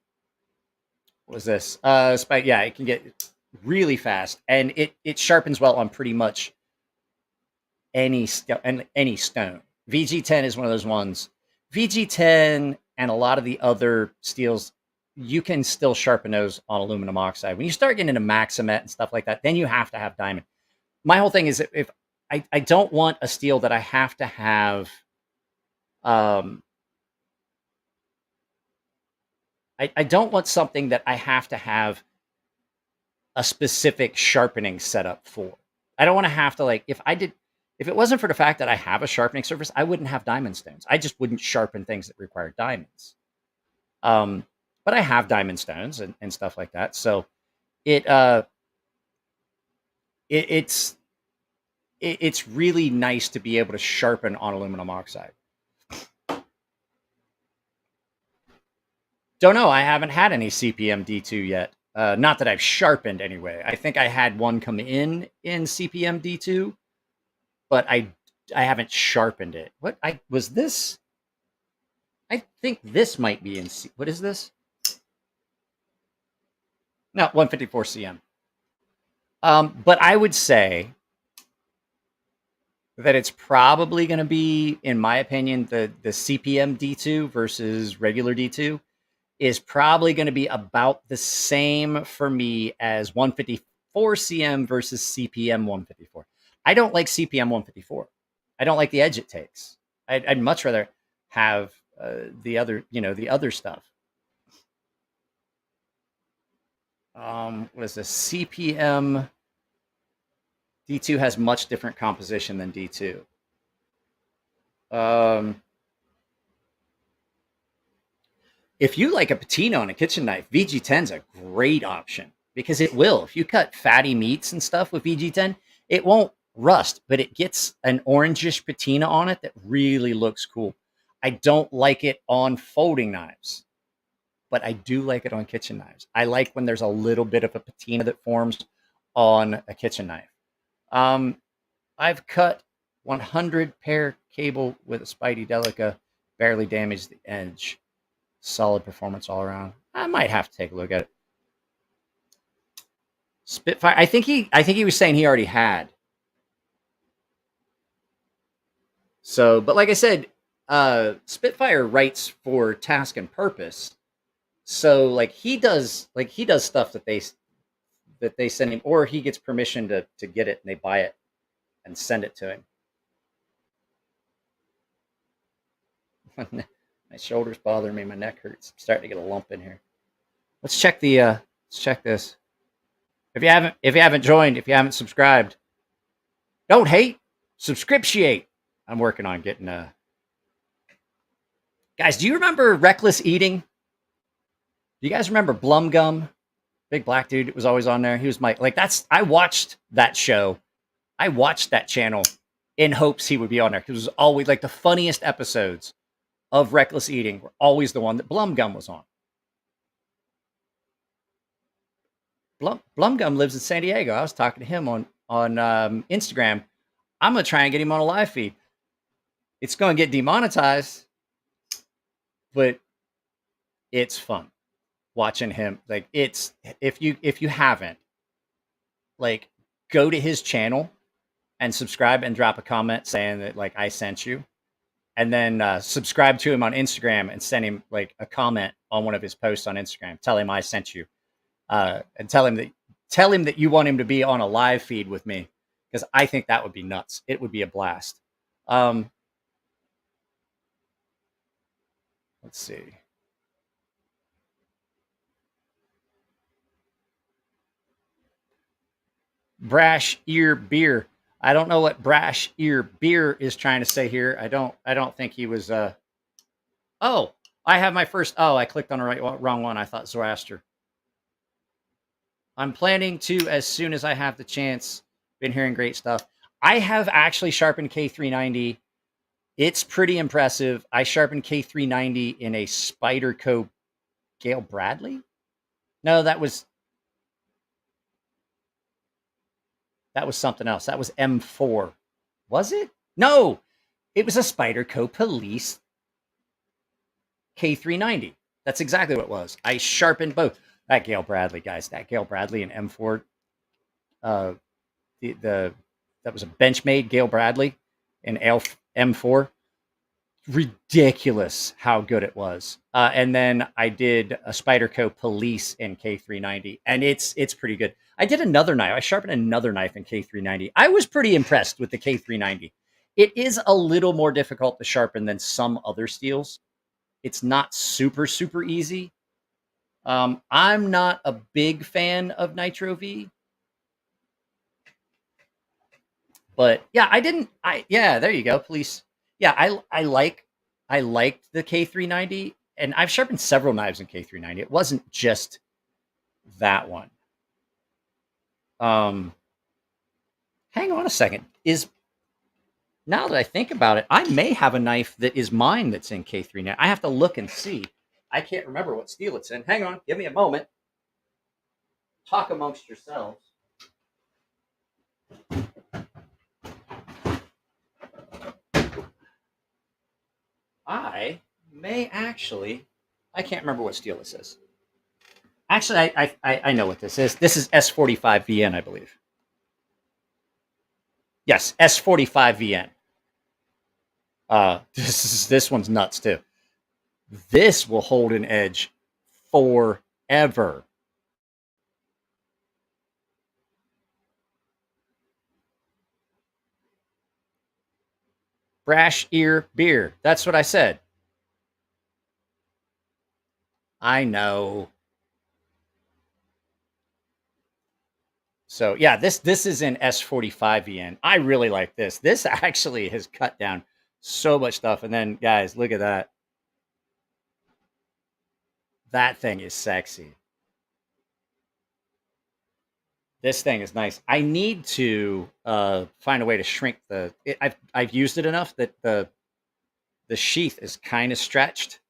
[SPEAKER 7] was this? Yeah, it can get really fast, and it sharpens well on pretty much any stone. VG10 is one of those ones. VG10 and a lot of the other steels, you can still sharpen those on aluminum oxide. When you start getting into Maximet and stuff like that, then you have to have diamond. My whole thing is if I don't want a steel that I have to have. I don't want something that I have to have a specific sharpening setup for. I don't want to have to, like, if it wasn't for the fact that I have a sharpening surface, I wouldn't have diamond stones. I just wouldn't sharpen things that require diamonds. But I have diamond stones and stuff like that. So it it's really nice to be able to sharpen on aluminum oxide. Don't know. I haven't had any CPM D2 yet. Not that I've sharpened anyway. I think I had one come in CPM D2, but I haven't sharpened it. What was this? I think this might be in what is this? No, 154 CM. But I would say that it's probably going to be, in my opinion, the CPM D2 versus regular D2 is probably going to be about the same for me as 154 CM versus CPM 154. I don't like CPM 154. I don't like the edge it takes. I'd much rather have the other stuff. What is this? CPM D2 has much different composition than D2. If you like a patina on a kitchen knife, VG10 is a great option because it will. If you cut fatty meats and stuff with VG10, it won't rust, but it gets an orangish patina on it that really looks cool. I don't like it on folding knives, but I do like it on kitchen knives. I like when there's a little bit of a patina that forms on a kitchen knife. I've cut 100 pair cable with a Spidey Delica, barely damaged the edge. Solid performance all around. I might have to take a look at it. Spitfire. I think he was saying he already had. So, but like I said, Spitfire writes for Task and Purpose. So like he does stuff that they send him, or he gets permission to get it and they buy it and send it to him. My shoulders bother me. My neck hurts. I'm starting to get a lump in here. Let's check this. If you haven't joined, if you haven't subscribed, don't hate, subscriptiate. I'm working on getting guys, do you remember Reckless Eating? Do you guys remember Blumgum? Big black dude was always on there. He was I watched that show. I watched that channel in hopes he would be on there because it was always like the funniest episodes of Reckless Eating were always the one that Blumgum was on. Blumgum lives in San Diego. I was talking to him on Instagram. I'm going to try and get him on a live feed. It's going to get demonetized, but it's fun watching him. Like it's, if you haven't, like, go to his channel and subscribe and drop a comment saying that like I sent you. And then subscribe to him on Instagram and send him like a comment on one of his posts on Instagram. Tell him I sent you, and tell him that you want him to be on a live feed with me because I think that would be nuts. It would be a blast. Let's see. Brash Ear Beer. I don't know what Brash Ear Beer is trying to say here. I don't think he was. Oh, I have my first. Oh, I clicked on the wrong one. I thought Zoroaster. I'm planning to as soon as I have the chance. Been hearing great stuff. I have actually sharpened K390. It's pretty impressive. I sharpened K390 in a Spyderco Gale Bradley. No, that was something else. That was M4. Was it? No, it was a Spyderco Police K390. That's exactly what it was. I sharpened both. That Gale Bradley, guys. That Gale Bradley and M4. That was a Benchmade Gale Bradley in M4. Ridiculous how good it was. And then I did a Spyderco Police in K390, and it's pretty good. I did another knife. I sharpened another knife in K390. I was pretty impressed with the K390. It is a little more difficult to sharpen than some other steels. It's not super, super easy. I'm not a big fan of Nitro V. But yeah, there you go, Police. Yeah, I liked the K390, and I've sharpened several knives in K390. It wasn't just that one. hang on a second. Now that I think about it, I may have a knife that is mine that's in K3 now. I have to look and see. I can't remember what steel it's in. Hang on, give me a moment. Talk amongst yourselves. I may actually, I can't remember what steel this is. Actually, I know what this is. This is S45VN, I believe. Yes, S45VN. This one's nuts too. This will hold an edge forever. Brash ear beer. That's what I said. I know. So yeah, this is in S45VN. I really like this. This actually has cut down so much stuff. And then guys, look at that. That thing is sexy. This thing is nice. I need to find a way to shrink the. I've used it enough that the sheath is kind of stretched,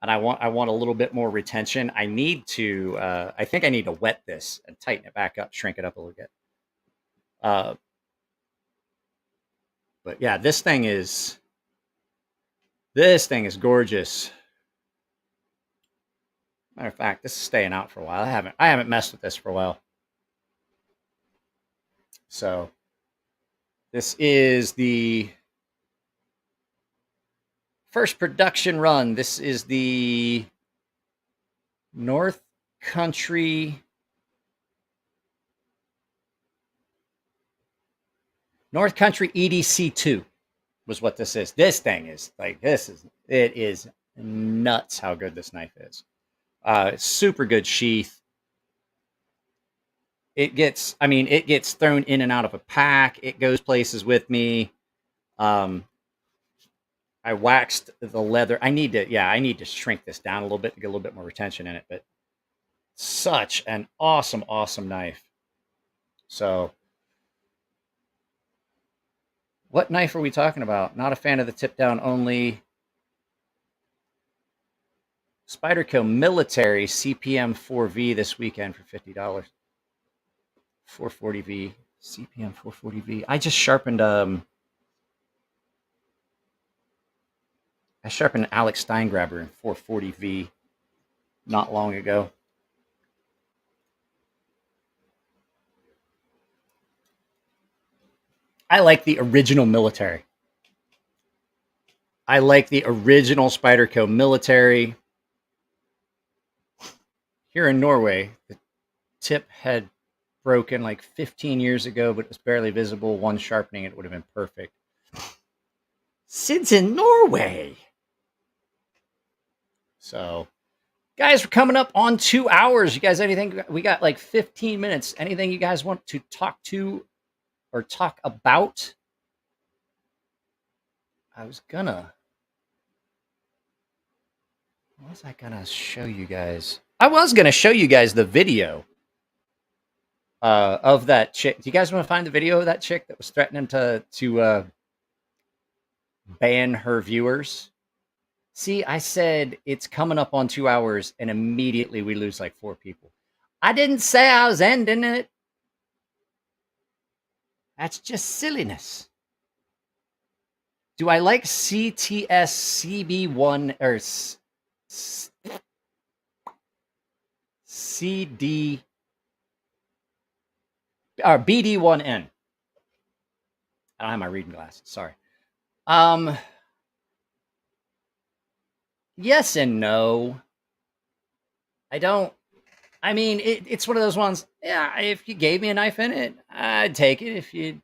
[SPEAKER 7] and I want a little bit more retention. I need to. I think I need to wet this and tighten it back up, shrink it up a little bit. But yeah, this thing is gorgeous. Matter of fact, this is staying out for a while. I haven't messed with this for a while. So this is the first production run. This is the North Country EDC2 was what this is. This thing is like, it is nuts how good this knife is. Super good sheath. It gets thrown in and out of a pack. It goes places with me. I waxed the leather. I need to shrink this down a little bit to get a little bit more retention in it, but such an awesome knife. So what knife are we talking about? Not a fan of the tip down only. Spyderco Military CPM 4V this weekend for $50. 440V, CPM 440V. I just sharpened I sharpened an Alex Steingraber in 440V not long ago. I like the original Military. I like the original Spyderco Military. Here in Norway, the tip had broken like 15 years ago, but it was barely visible. One sharpening, it would have been perfect. Sid's in Norway. So, guys, we're coming up on 2 hours. You guys, anything? We got like 15 minutes. Anything you guys want to talk to or talk about? What was I gonna show you guys? I was gonna show you guys the video of that chick. Do you guys want to find the video of that chick that was threatening to ban her viewers? See, I said it's coming up on 2 hours, and immediately we lose like 4 people. I didn't say I was ending it. That's just silliness. Do I like CTS CB1 or CD or BD1N? I don't have my reading glasses. Sorry. Yes and no. I don't. I mean, it's one of those ones. Yeah, if you gave me a knife in it, I'd take it. If you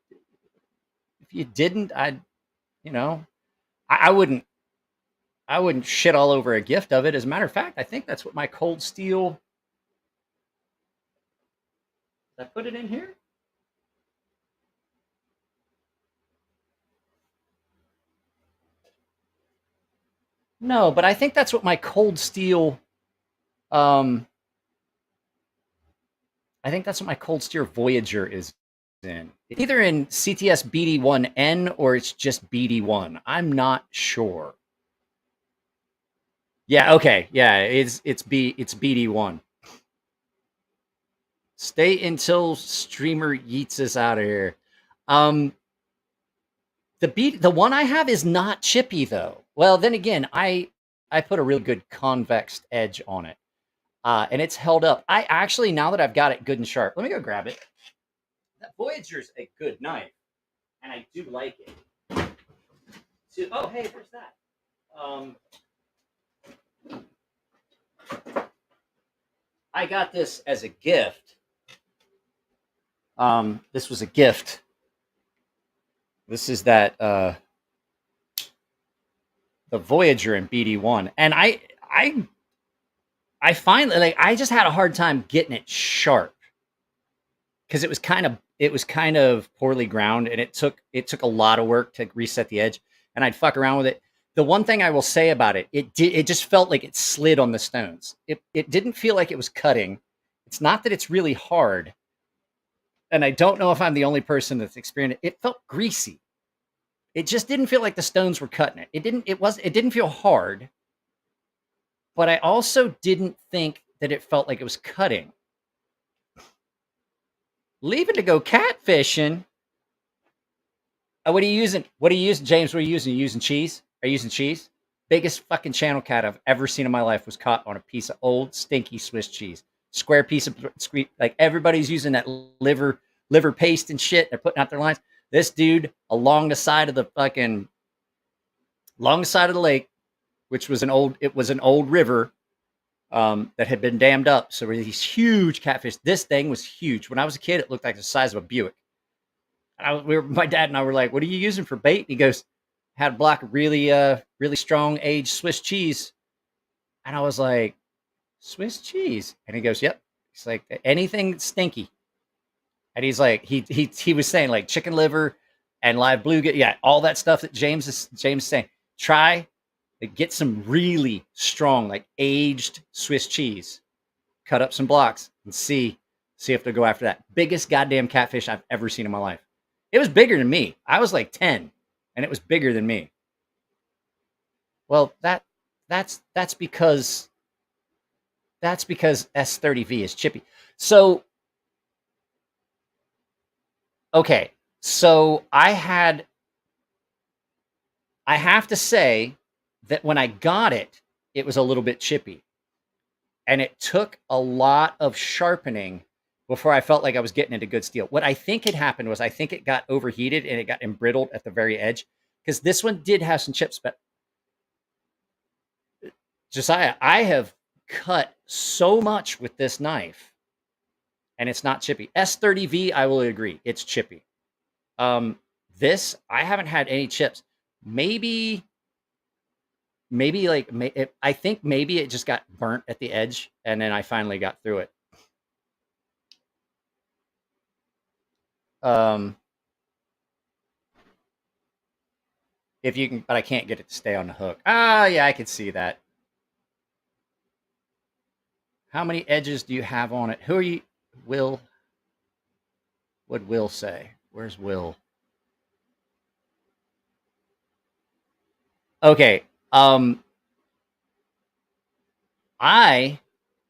[SPEAKER 7] didn't, I'd, I wouldn't shit all over a gift of it. As a matter of fact, I think that's what my cold steel. Did I put it in here? No, but I think that's what my cold steel. I think that's what my cold steel Voyager is in. It's either in CTS BD1N or it's just BD1. I'm not sure. Yeah, okay. Yeah, it's BD1. Stay until streamer yeets us out of here. The one I have is not chippy though. Well, then again, I put a really good convex edge on it. And it's held up. I actually, now that I've got it good and sharp, let me go grab it. That Voyager's a good knife, and I do like it. So, oh, hey, there's that. I got this as a gift. This was a gift. This is that the Voyager in BD1, and I finally, like, I just had a hard time getting it sharp because it was kind of poorly ground, and it took a lot of work to reset the edge, and I'd fuck around with it. The one thing I will say about it, it just felt like it slid on the stones. It didn't feel like it was cutting. It's not that it's really hard, and I don't know if I'm the only person that's experienced it. It felt greasy. It just didn't feel like the stones were cutting it. It didn't feel hard, but I also didn't think that it felt like it was cutting. Leaving to go catfishing. What are you using? James? What are you using? Are you using cheese? Are you using cheese? Biggest fucking channel cat I've ever seen in my life was caught on a piece of old stinky Swiss cheese. Square piece of, like, everybody's using that liver paste and shit. They're putting out their lines. This dude along the side of the lake, which was an old river that had been dammed up. So there were these huge catfish. This thing was huge. When I was a kid, it looked like the size of a Buick. My dad and I were like, "What are you using for bait?" And he goes, "Had a block of really strong aged Swiss cheese." And I was like, "Swiss cheese?" And he goes, "Yep." He's like, "Anything stinky." And he's like, he was saying, like, chicken liver and live bluegill, yeah, all that stuff that James is saying. Try to get some really strong, like, aged Swiss cheese. Cut up some blocks and see if they'll go after that. Biggest goddamn catfish I've ever seen in my life. It was bigger than me. I was like 10, and it was bigger than me. Well, that's because S30V is chippy. So, okay, so I have to say that when I got it, it was a little bit chippy. And it took a lot of sharpening before I felt like I was getting into good steel. What I think had happened was I think it got overheated and it got embrittled at the very edge, because this one did have some chips. But Josiah, I have cut so much with this knife, and it's not chippy. S30V, I will agree, it's chippy. This, I haven't had any chips. Maybe I think maybe it just got burnt at the edge, and then I finally got through it. If you can, but I can't get it to stay on the hook. Ah, yeah, I can see that. How many edges do you have on it? Who are you? Will? What'd Will say? Where's Will? Okay. I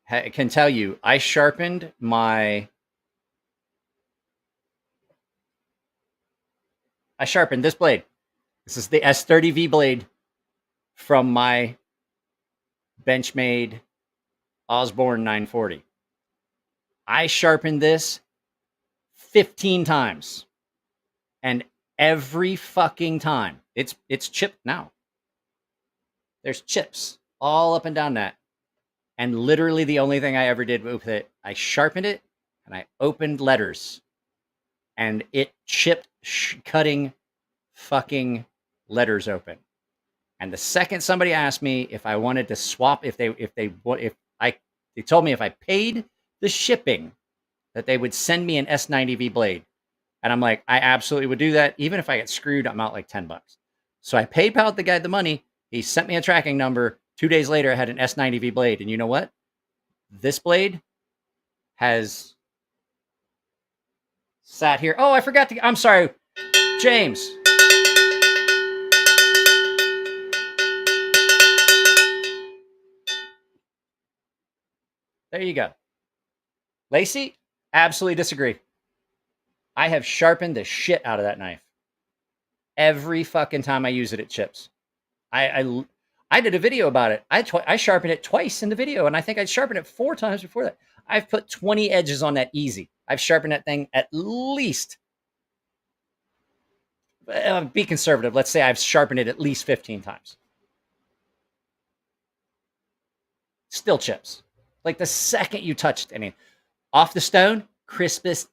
[SPEAKER 7] can tell you, I sharpened this blade. This is the S30V blade from my Benchmade Osborne 940. I sharpened this 15 times. And every fucking time, it's chipped now. There's chips all up and down that. And literally the only thing I ever did with it, I sharpened it and I opened letters. And it chipped cutting fucking letters open. And the second somebody asked me if I wanted to swap, they told me if I paid the shipping that they would send me an S90V blade. And I'm like, I absolutely would do that. Even if I get screwed, I'm out like $10. So I PayPal'd the guy the money. He sent me a tracking number. 2 days later, I had an S90V blade. And you know what? This blade has sat here. Oh, I forgot to. I'm sorry, James. There you go. Lacey, absolutely disagree. I have sharpened the shit out of that knife. Every fucking time I use it, it chips. I did a video about it. I sharpened it twice in the video, and I think I sharpened it 4 times before that. I've put 20 edges on that easy. I've sharpened that thing at least, be conservative, let's say I've sharpened it at least 15 times. Still chips. Like the second you touched any off the stone, crispiest,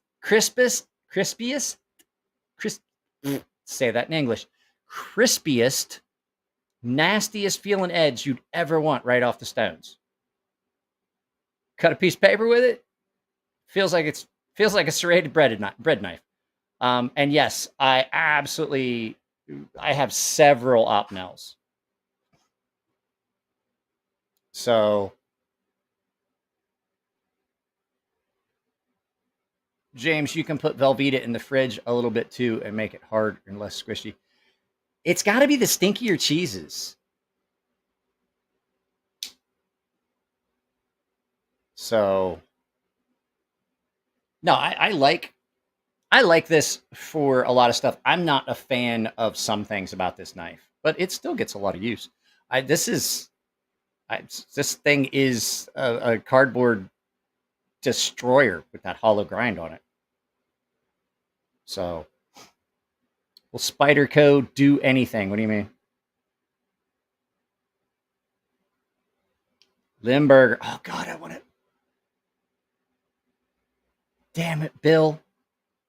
[SPEAKER 7] say that in English, crispiest, nastiest feeling edge you'd ever want right off the stones. Cut a piece of paper with it, feels like a serrated bread knife. And yes, I have several Opnels. So James, you can put Velveeta in the fridge a little bit too and make it hard and less squishy. It's got to be the stinkier cheeses. So, no, I like this for a lot of stuff. I'm not a fan of some things about this knife, but it still gets a lot of use. This thing is a cardboard destroyer with that hollow grind on it. So, will Spyderco do anything? What do you mean? Limburger. Oh God, I want it. Damn it, Bill.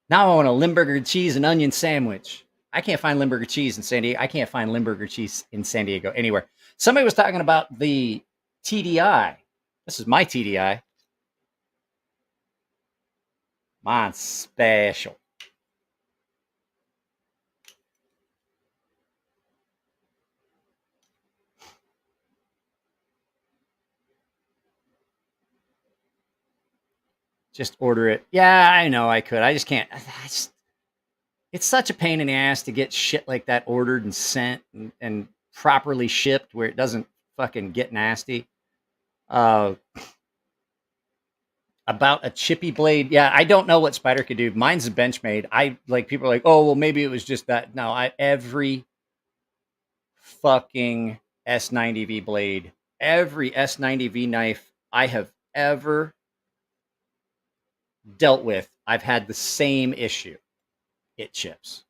[SPEAKER 7] Now I want a Limburger cheese and onion sandwich. I can't find Limburger cheese in San Diego. I can't find Limburger cheese in San Diego anywhere. Somebody was talking about the TDI. This is my TDI. Mine's special. Just order it. Yeah, I know I could. I just can't. It's such a pain in the ass to get shit like that ordered and sent and properly shipped where it doesn't fucking get nasty. About a chippy blade. Yeah, I don't know what Spyder could do. Mine's a Benchmade. People are like, oh, well, maybe it was just that. No, every fucking S90V blade, every S90V knife I have ever dealt with, I've had the same issue. It chips.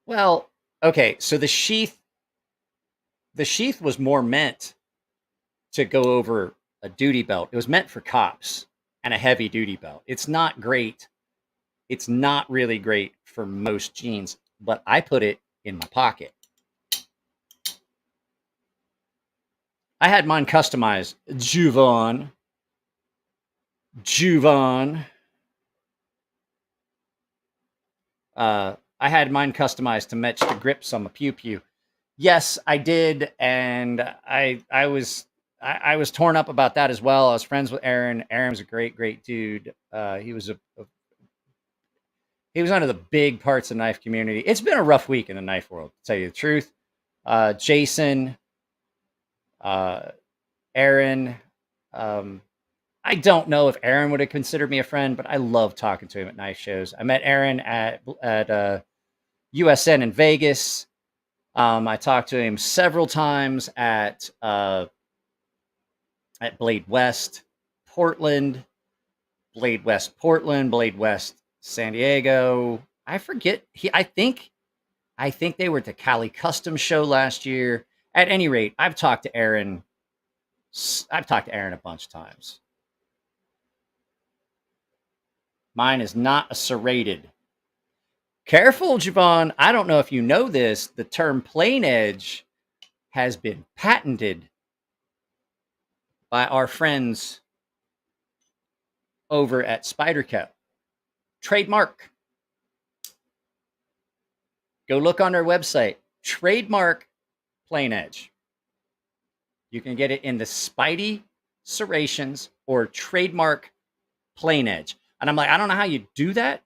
[SPEAKER 7] Well, okay, so the sheath was more meant to go over a duty belt. It was meant for cops and a heavy duty belt. It's not great. It's not really great for most jeans, but I put it in my pocket. I had mine customized. Juvan. I had mine customized to match the grips on my Pew Pew. Yes, I did, and I was torn up about that as well. I was friends with Aaron. Aaron's a great dude. He was one of the big parts of the knife community. It's been a rough week in the knife world, to tell you the truth. Jason, Aaron. I don't know if Aaron would have considered me a friend, but I love talking to him at knife shows. I met Aaron at USN in Vegas. I talked to him several times at Blade West Portland, Blade West San Diego. I forget. I think they were at the Cali Custom Show last year. At any rate, I've talked to Aaron a bunch of times. Mine is not a serrated. Careful, Javon. I don't know if you know this. The term plain edge has been patented by our friends over at Spyderco. Trademark. Go look on their website. Trademark plain edge. You can get it in the Spidey serrations or trademark plain edge. And I'm like, I don't know how you do that.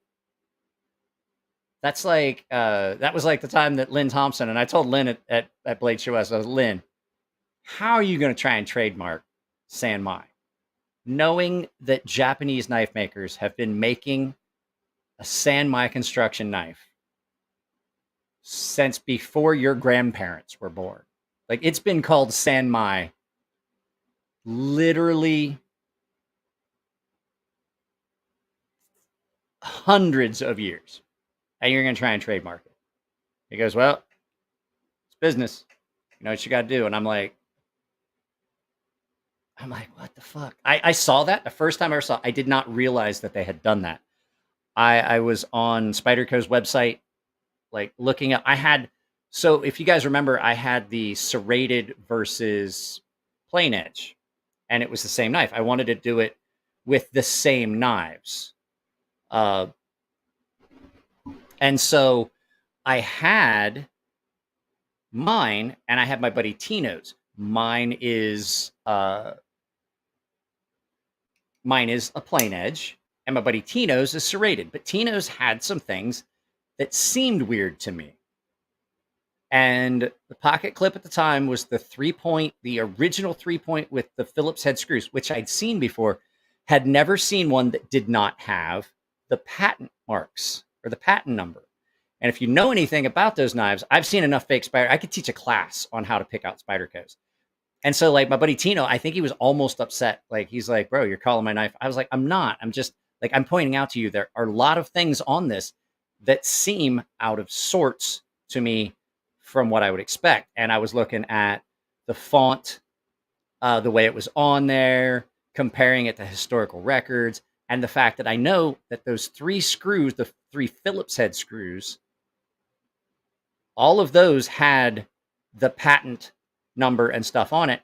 [SPEAKER 7] That's like, that was like the time that Lynn Thompson, and I told Lynn at Blade Show West, I was, Lynn, how are you going to try and trademark Sanmai? Knowing that Japanese knife makers have been making a Sanmai construction knife since before your grandparents were born. Like, it's been called Sanmai literally hundreds of years. And you're going to try and trademark it. He goes, well, it's business. You know what you got to do. And I'm like, what the fuck? I saw that the first time I ever saw it. I did not realize that they had done that. I was on Spyderco's website, like looking up. So if you guys remember, I had the serrated versus plain edge, and it was the same knife. I wanted to do it with the same knives. And so I had mine, and I had my buddy Tino's. Mine is a plain edge, and my buddy Tino's is serrated. But Tino's had some things that seemed weird to me. And the pocket clip at the time was the original 3-point with the Phillips head screws, which I'd seen before. Had never seen one that did not have the patent marks or the patent number. And if you know anything about those knives, I've seen enough fake Spyder. I could teach a class on how to pick out Spydercos. And so, like, my buddy Tino, I think he was almost upset. Like, he's like, bro, you're calling my knife. I was like, I'm not. I'm just, like, I'm pointing out to you, there are a lot of things on this that seem out of sorts to me from what I would expect. And I was looking at the font, the way it was on there, comparing it to historical records, and the fact that I know that those 3 screws, the 3 Phillips head screws, all of those had the patent number and stuff on it.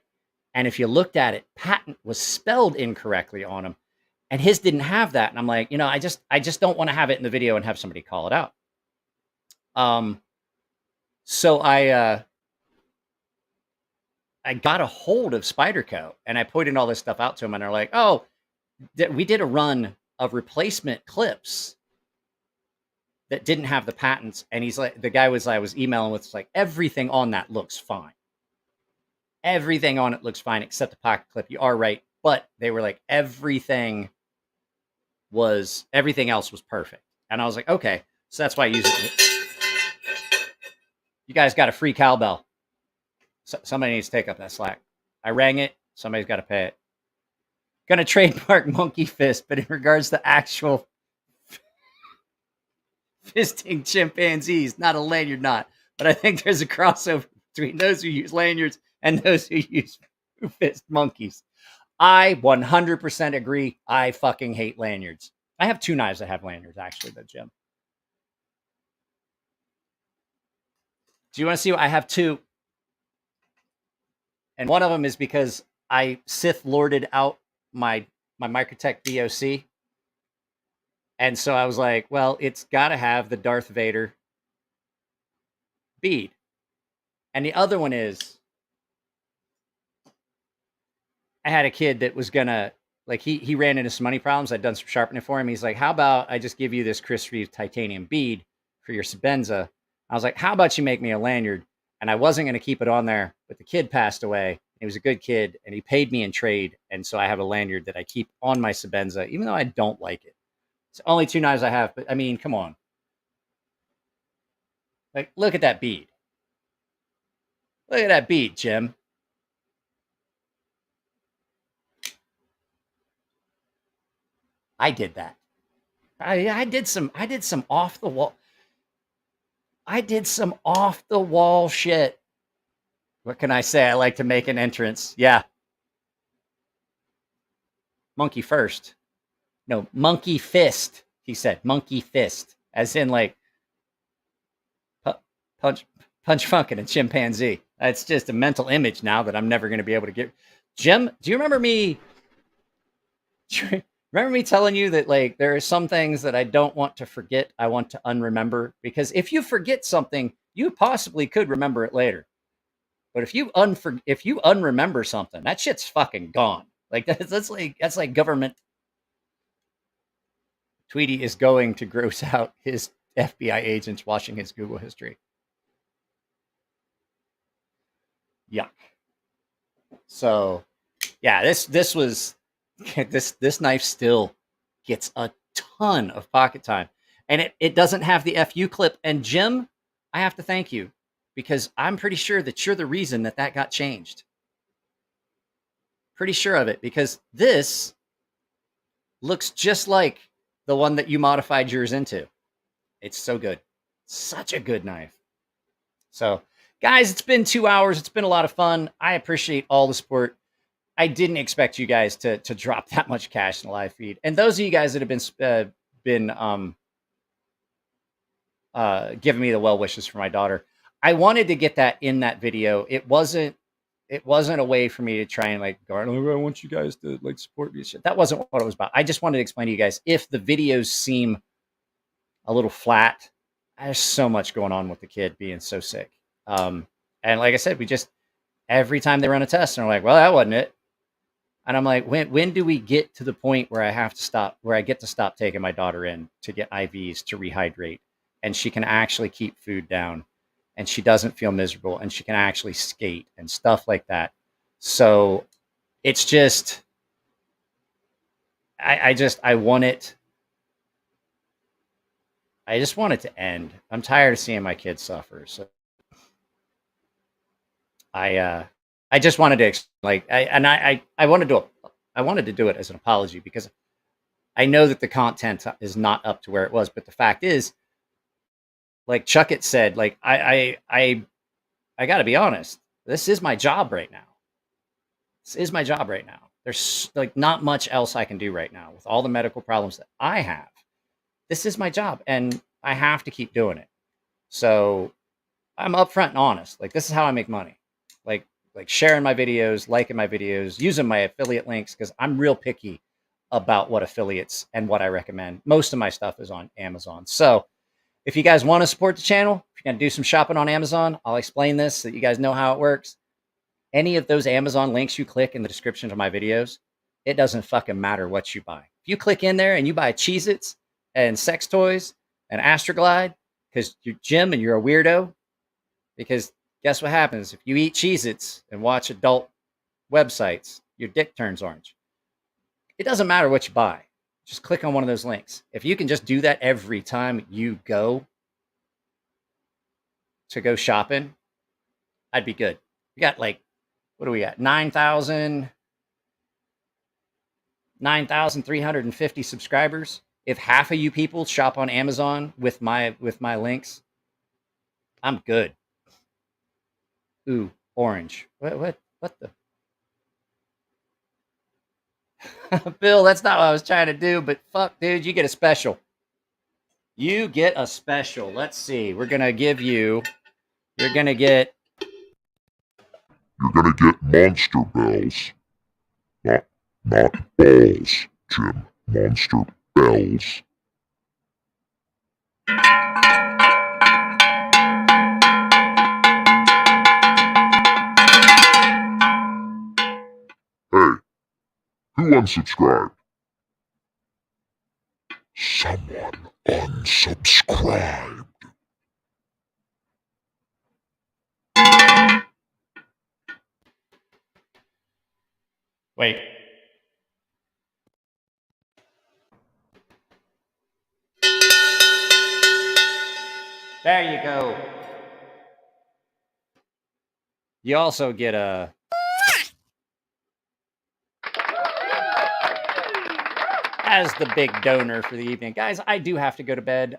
[SPEAKER 7] And if you looked at it, patent was spelled incorrectly on them, and his didn't have that. And I'm like, you know, I just don't want to have it in the video and have somebody call it out. So I got a hold of Spyderco, and I pointed all this stuff out to him, and they're like, oh, we did a run of replacement clips that didn't have the patents. And he's like, the guy I was emailing with was like, everything on that looks fine. Everything on it looks fine except the pocket clip. You are right. But they were like, everything else was perfect. And I was like, okay. So that's why I use it. You guys got a free cowbell. Somebody needs to take up that slack. I rang it. Somebody's got to pay it. Gonna trademark Monkey Fist, but in regards to actual fisting chimpanzees, not a lanyard knot. But I think there's a crossover between those who use lanyards and those who use fist monkeys. I 100% agree. I fucking hate lanyards. I have 2 knives that have lanyards, actually, though, Jim. Do you want to see what I have? 2. And one of them is because I Sith Lorded out my Microtech DOC. And so I was like, well, it's got to have the Darth Vader bead. And the other one is, I had a kid that was going to, like, he ran into some money problems. I'd done some sharpening for him. He's like, how about I just give you this Chris Reeve titanium bead for your Sebenza? I was like, how about you make me a lanyard? And I wasn't going to keep it on there, but the kid passed away. He was a good kid, and he paid me in trade. And so I have a lanyard that I keep on my Sebenza, even though I don't like it. It's only 2 knives I have, but I mean, come on. Like, look at that bead. Look at that bead, Jim. I did that. I did some off the wall. I did some off the wall shit. What can I say? I like to make an entrance. Yeah. Monkey first. No, monkey fist. He said monkey fist, as in like punch funkin' a chimpanzee. That's just a mental image now that I'm never going to be able to get. Jim, do you remember me? Remember me telling you that, like, there are some things that I don't want to forget. I want to unremember, because if you forget something, you possibly could remember it later. But if you unremember something, that shit's fucking gone. Like that's like government. Tweety is going to gross out his FBI agents watching his Google history. Yuck. So, yeah, this was this knife still gets a ton of pocket time, and it doesn't have the FU clip. And Jim, I have to thank you, because I'm pretty sure that you're the reason that got changed. Pretty sure of it, because this looks just like the one that you modified yours into. It's so good. Such a good knife. So, guys, it's been 2 hours. It's been a lot of fun. I appreciate all the support. I didn't expect you guys to drop that much cash in the live feed. And those of you guys that have been giving me the well wishes for my daughter, I wanted to get that in that video. It wasn't a way for me to try and like, I want you guys to like support me. That wasn't what it was about. I just wanted to explain to you guys, if the videos seem a little flat, there's so much going on with the kid being so sick. And like I said, we just, every time they run a test and they're like, well, that wasn't it. And I'm like, when do we get to the point where I have to stop, where I get to stop taking my daughter in to get IVs to rehydrate, and she can actually keep food down, and she doesn't feel miserable, and she can actually skate and stuff like that. So it's just, I just want it to end. I'm tired of seeing my kids suffer. So I just wanted to I wanted to do it as an apology, because I know that the content is not up to where it was. But the fact is, like Chuckett said, like I got to be honest. This is my job right now. This is my job right now. There's like not much else I can do right now with all the medical problems that I have. This is my job, and I have to keep doing it. So I'm upfront and honest. Like, this is how I make money. Like sharing my videos, liking my videos, using my affiliate links, because I'm real picky about what affiliates and what I recommend. Most of my stuff is on Amazon. So if you guys want to support the channel, if you're going to do some shopping on Amazon, I'll explain this so that you guys know how it works. Any of those Amazon links you click in the description of my videos, it doesn't fucking matter what you buy. If you click in there and you buy Cheez-Its and sex toys and Astroglide because you're Jim and you're a weirdo, because guess what happens? If you eat Cheez-Its and watch adult websites, your dick turns orange. It doesn't matter what you buy. Just click on one of those links. If you can just do that every time you go shopping, I'd be good. We got like, what do we got? 9,350 subscribers. If half of you people shop on Amazon with my links, I'm good. Ooh, orange. What the? Bill, that's not what I was trying to do, but fuck, dude, you get a special. You get a special. Let's see. We're going to give you, you're going to get
[SPEAKER 4] monster bells. Not balls, Jim. Monster bells. Hey, who unsubscribed? Someone unsubscribed.
[SPEAKER 7] Wait. There you go. You also get a... as the big donor for the evening. Guys, I do have to go to bed.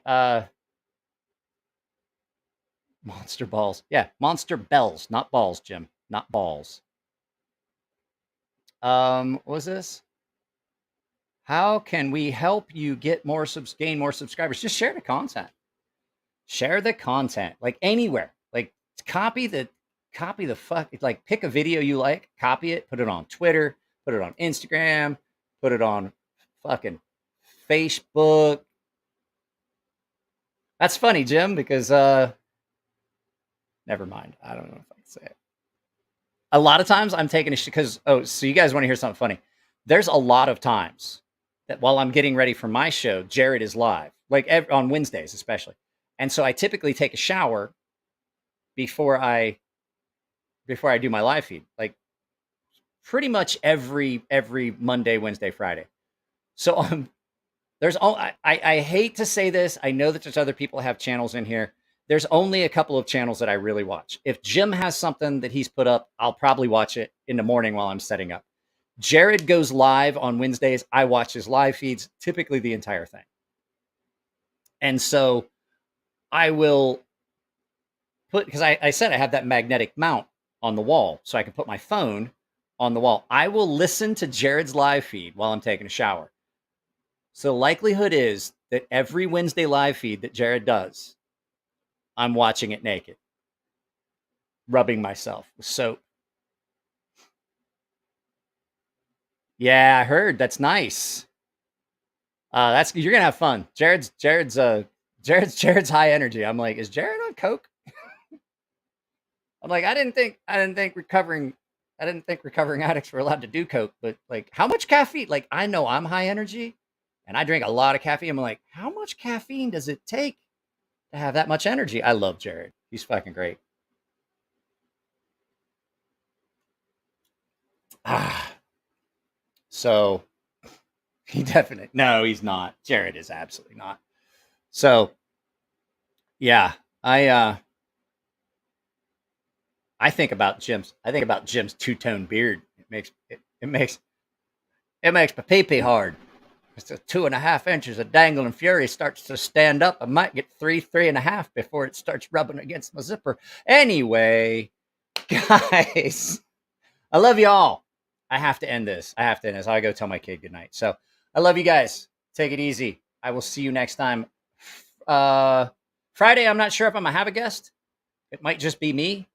[SPEAKER 7] Monster balls. Yeah, monster bells, not balls, Jim. Not balls. What was this? How can we help you get gain more subscribers? Just share the content. Share the content, like anywhere. Like copy the fuck. Like pick a video you like, copy it, put it on Twitter, put it on Instagram, put it on fucking Facebook. That's funny, Jim, because never mind. I don't know if I can say it. A lot of times I'm taking a shit because, so you guys want to hear something funny? There's a lot of times that while I'm getting ready for my show, Jared is live, like on Wednesdays especially. And so I typically take a shower before I do my live feed, like pretty much every Monday, Wednesday, Friday. So I hate to say this. I know that there's other people have channels in here. There's only a couple of channels that I really watch. If Jim has something that he's put up, I'll probably watch it in the morning while I'm setting up. Jared goes live on Wednesdays. I watch his live feeds, typically the entire thing. And so I will put, because I said I have that magnetic mount on the wall, so I can put my phone on the wall. I will listen to Jared's live feed while I'm taking a shower. So likelihood is that every Wednesday live feed that Jared does, I'm watching it naked, rubbing myself with soap. Yeah, I heard. That's nice. You're gonna have fun. Jared's high energy. I'm like, is Jared on coke? I'm like, I didn't think recovering addicts were allowed to do coke, but like, how much caffeine? Like, I know I'm high energy, and I drink a lot of caffeine. I'm like, how much caffeine does it take to have that much energy? I love Jared. He's fucking great. So no, he's not. Jared is absolutely not. So yeah, I think about Jim's two-tone beard. It makes my pee-pee hard. It's 2.5 inches of dangling fury starts to stand up. I might get 3.5 before it starts rubbing against my zipper. Anyway, guys, I love y'all. I have to end this. I'll go tell my kid goodnight. So I love you guys. Take it easy. I will see you next time. Friday, I'm not sure if I'm going to have a guest. It might just be me.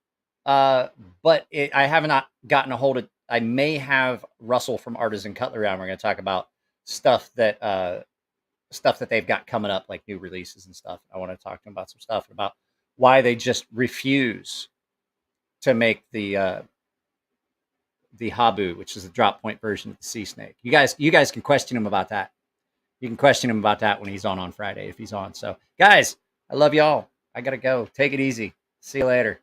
[SPEAKER 7] But I have not gotten a hold of. I may have Russell from Artisan Cutlery on. We're going to talk about stuff that they've got coming up, like new releases and stuff. I want to talk to them about some stuff about why they just refuse to make the Habu, which is the drop point version of the sea snake. You guys can question him about that. You can question him about that when he's on Friday, if he's on. So guys, I love y'all. I gotta go. Take it easy. See you later.